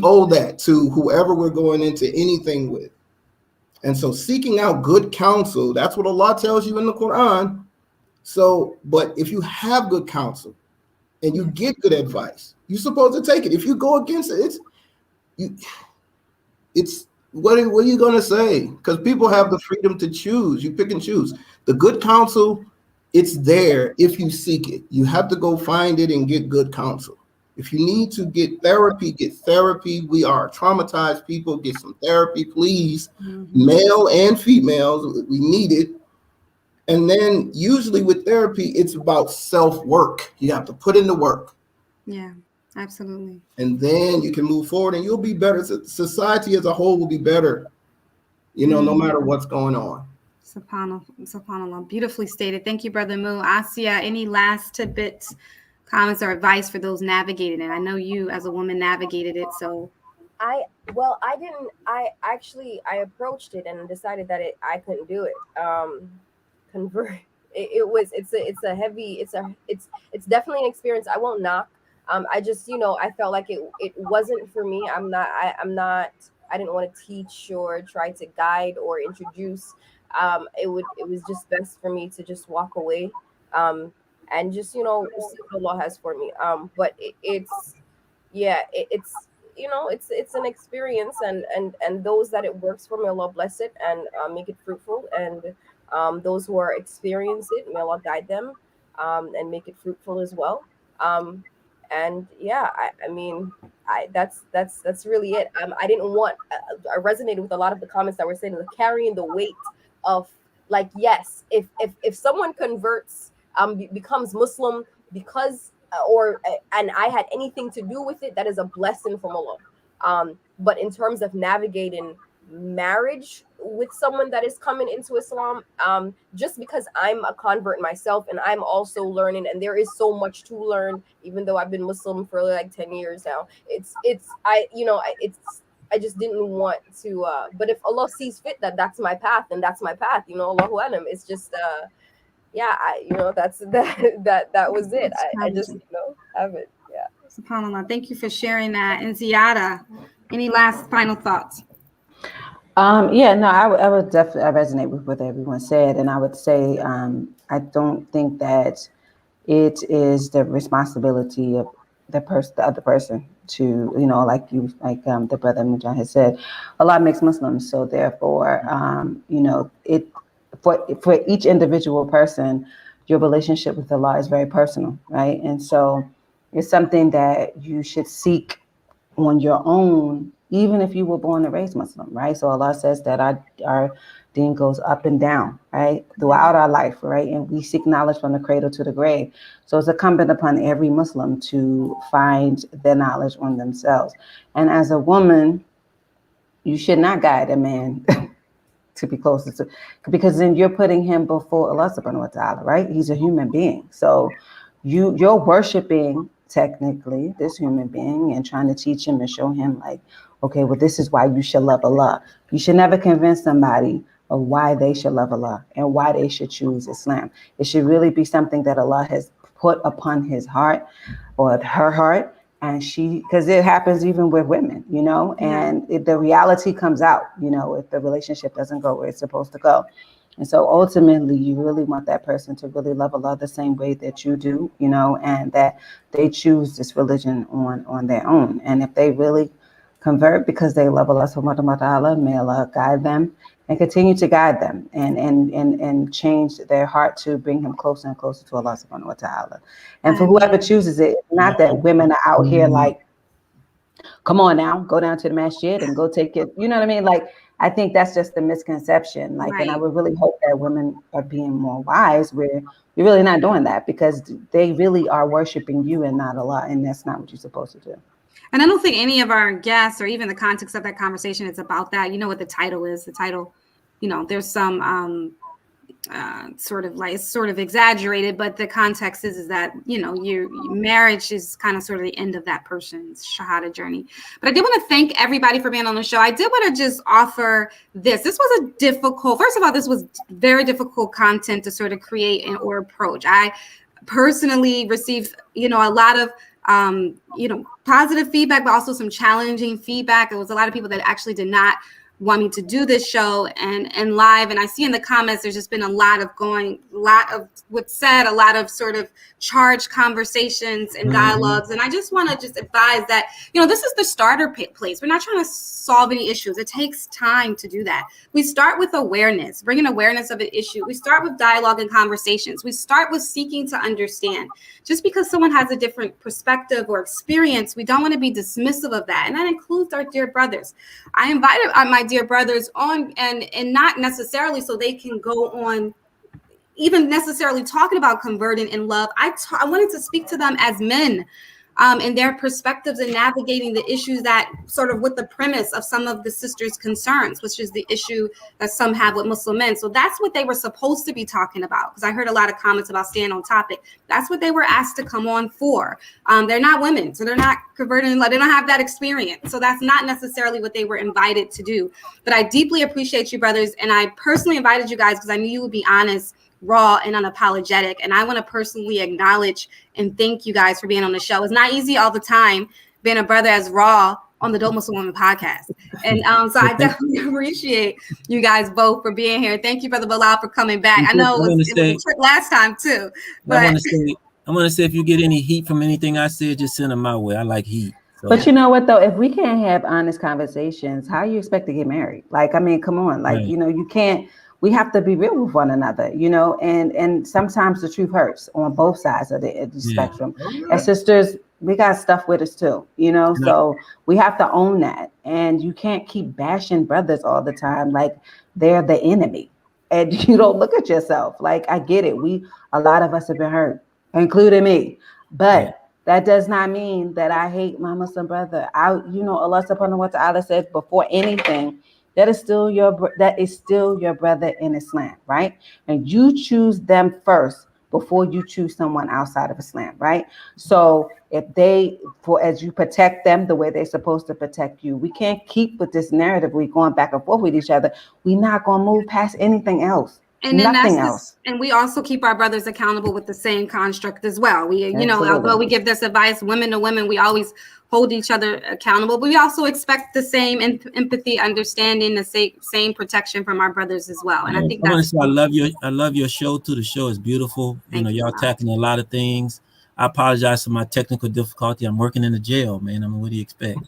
owe that to whoever we're going into anything with. And so seeking out good counsel, that's what Allah tells you in the Quran. So, but if you have good counsel and you get good advice, you're supposed to take it. If you go against it, it's what are you going to say? Because people have the freedom to choose. You pick and choose. The good counsel, it's there if you seek it. You have to go find it and get good counsel. If you need to get therapy, get therapy. We are traumatized people. Get some therapy, please. Male and females, we need it. And then usually with therapy, it's about self-work. You have to put in the work. Yeah, absolutely. And then you can move forward and you'll be better. Society as a whole will be better, no matter what's going on. SubhanAllah. Beautifully stated. Thank you, Brother Mu. Asia, any last tidbits, comments, or advice for those navigating it? I know you as a woman navigated it, so. I didn't. I approached it and decided that I couldn't do it. Convert. It's definitely an experience I won't knock. I just, I felt like it wasn't for me. I didn't want to teach or try to guide or introduce. It was just best for me to just walk away, and just, see what Allah has for me. But it's an experience, and those that it works for, may Allah bless it and make it fruitful, and those who are experience it, may Allah guide them, and make it fruitful as well. And yeah, I mean, that's really it. I didn't want. I resonated with a lot of the comments that were saying, like, carrying the weight of, like, yes, if someone converts, becomes Muslim because and I had anything to do with it, that is a blessing from Allah. But in terms of navigating marriage with someone that is coming into Islam, just because I'm a convert myself and I'm also learning, and there is so much to learn, even though I've been Muslim for like 10 years now. I just didn't want to, but if Allah sees fit that that's my path, then that's my path, Allahu alam. It's just that's that was it. I just have it. Yeah. SubhanAllah. Thank you for sharing that. And Ziada, any last final thoughts? I would definitely resonate with what everyone said, and I would say I don't think that it is the responsibility of the other person to, like the brother Mujan has said, Allah makes Muslims, so therefore, it for each individual person, your relationship with Allah is very personal, right? And so it's something that you should seek on your own, even if you were born and raised Muslim, right? So Allah says that our deen goes up and down, right, throughout our life, right? And we seek knowledge from the cradle to the grave. So it's incumbent upon every Muslim to find their knowledge on themselves. And as a woman, you should not guide a man to be closer to, because then you're putting him before Allah subhanahu wa ta'ala, right? He's a human being. So you're worshiping technically this human being and trying to teach him and show him, like, okay, well, this is why you should love Allah. You should never convince somebody of why they should love Allah and why they should choose Islam. It should really be something that Allah has put upon his heart or her heart. And because it happens even with women, and the reality comes out, if the relationship doesn't go where it's supposed to go. And so ultimately, you really want that person to really love Allah the same way that you do, and that they choose this religion on their own. And if they really convert because they love Allah subhanahu wa ta'ala, may Allah guide them and continue to guide them and change their heart to bring him closer and closer to Allah subhanahu wa ta'ala. And for whoever chooses it, it's not that women are out here like, come on now, go down to the masjid and go take it. You know what I mean? Like, I think that's just the misconception. Like, and I would really hope that women are being more wise where you're really not doing that, because they really are worshiping you and not Allah. And that's not what you're supposed to do. And I don't think any of our guests or even the context of that conversation is about that. You know what the title is. The title, there's some sort of exaggerated, but the context is that, you know, your marriage is kind of sort of the end of that person's shahada journey. But I did want to thank everybody for being on the show. I did want to just offer this. This was a difficult, first of all, this was very difficult content to sort of create or approach. I personally received, you know, a lot of positive feedback, but also some challenging feedback. There was a lot of people that actually did not want me to do this show and live. And I see in the comments, there's just been a lot of what's said, a lot of sort of charged conversations and dialogues. And I just want to just advise that, you know, this is the starter place. We're not trying to solve any issues. It takes time to do that. We start with awareness, bringing awareness of an issue. We start with dialogue and conversations. We start with seeking to understand. Just because someone has a different perspective or experience, we don't want to be dismissive of that. And that includes our dear brothers. I invited my dear brothers on, and not necessarily so they can go on even necessarily talking about converting in love. I wanted to speak to them as men, and their perspectives in navigating the issues that sort of with the premise of some of the sisters' concerns, which is the issue that some have with Muslim men. So that's what they were supposed to be talking about, because I heard a lot of comments about staying on topic. That's what they were asked to come on for. They're not women, so they're not converting in love. They don't have that experience. So that's not necessarily what they were invited to do. But I deeply appreciate you, brothers. And I personally invited you guys because I knew you would be honest, raw, and unapologetic. And I want to personally acknowledge and thank you guys for being on the show. It's not easy all the time being a brother as raw on the Dope Muslim Woman podcast. And so I definitely appreciate you guys both for being here. Thank you, Brother Bilal, for coming back. I know it was a trip last time too. But I want to say if you get any heat from anything I said, just send them my way. I like heat. So. But you know what, though? If we can't have honest conversations, how you expect to get married? Like, I mean, come on. Like, right. You know, you can't. We have to be real with one another, you know, and sometimes the truth hurts on both sides of the spectrum. As sisters, we got stuff with us too, you know, so we have to own that. And you can't keep bashing brothers all the time like they're the enemy. And you don't look at yourself. Like, I get it. A lot of us have been hurt, including me. But that does not mean that I hate my Muslim brother. Allah subhanahu wa ta'ala says before anything, that is still your brother in Islam, right? And you choose them first before you choose someone outside of Islam, right? So as you protect them the way they're supposed to protect you, we can't keep with this narrative. We're going back and forth with each other. We're not going to move past anything else. And nothing else. And we also keep our brothers accountable with the same construct as well. We, you know, although we give this advice, women to women, we always hold each other accountable, but we also expect the same empathy, understanding, the same protection from our brothers as well. And I think that's I love your show too. The show is beautiful. You know, y'all tackling a lot of things. I apologize for my technical difficulty. I'm working in the jail, man. I mean, what do you expect?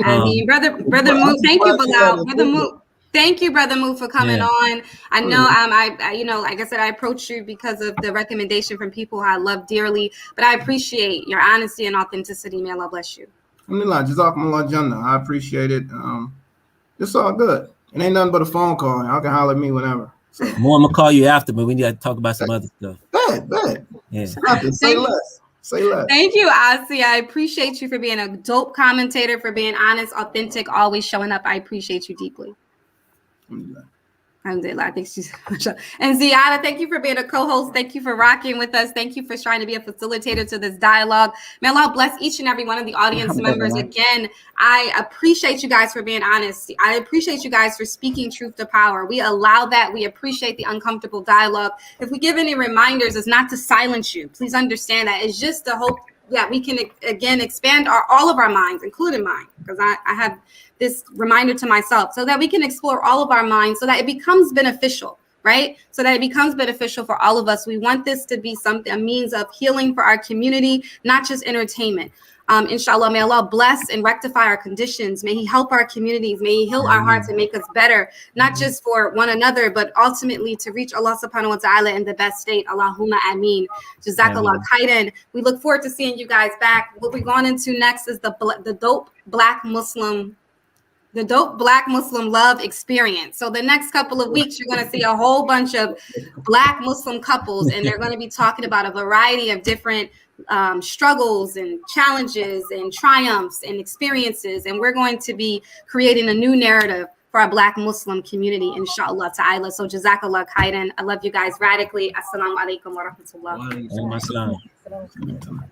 I mean, brother Moot, thank you, Bilal. Brother Moot. Thank you, Brother Moot, for coming on. I know I you know, like I said, I approached you because of the recommendation from people I love dearly, but I appreciate your honesty and authenticity. May Allah bless you. I appreciate it. It's all good. It ain't nothing but a phone call. Y'all can holler at me whenever. So. More, I'm gonna call you after, but we need to talk about some other stuff. Bad. Yeah. Say less. Thank you, Asi. I appreciate you for being a dope commentator, for being honest, authentic, always showing up. I appreciate you deeply. Alhamdulillah. I think she's and Ziada, thank you for being a co-host. Thank you for rocking with us. Thank you for trying to be a facilitator to this dialogue. May Allah bless each and every one of the audience members. Again, I appreciate you guys for being honest. I appreciate you guys for speaking truth to power. We allow that. We appreciate the uncomfortable dialogue. If we give any reminders, it's not to silence you. Please understand that. It's just to hope that we can again expand all of our minds, including mine, because I have this reminder to myself, so that we can explore all of our minds, so that it becomes beneficial, right? So that it becomes beneficial for all of us. We want this to be a means of healing for our community, not just entertainment. Inshallah, may Allah bless and rectify our conditions. May He help our communities. May He heal our hearts and make us better, not just for one another, but ultimately to reach Allah subhanahu wa ta'ala in the best state. Allahumma ameen. Jazakallah khairan. We look forward to seeing you guys back. What we're going into next is the dope Black Muslim love experience. So the next couple of weeks, you're going to see a whole bunch of Black Muslim couples, and they're going to be talking about a variety of different struggles and challenges and triumphs and experiences. And we're going to be creating a new narrative for our Black Muslim community, inshallah ta'ala. So jazakallah khairan. I love you guys radically. Assalamu alaikum wa rahmatullah. Wa alaikum assalam.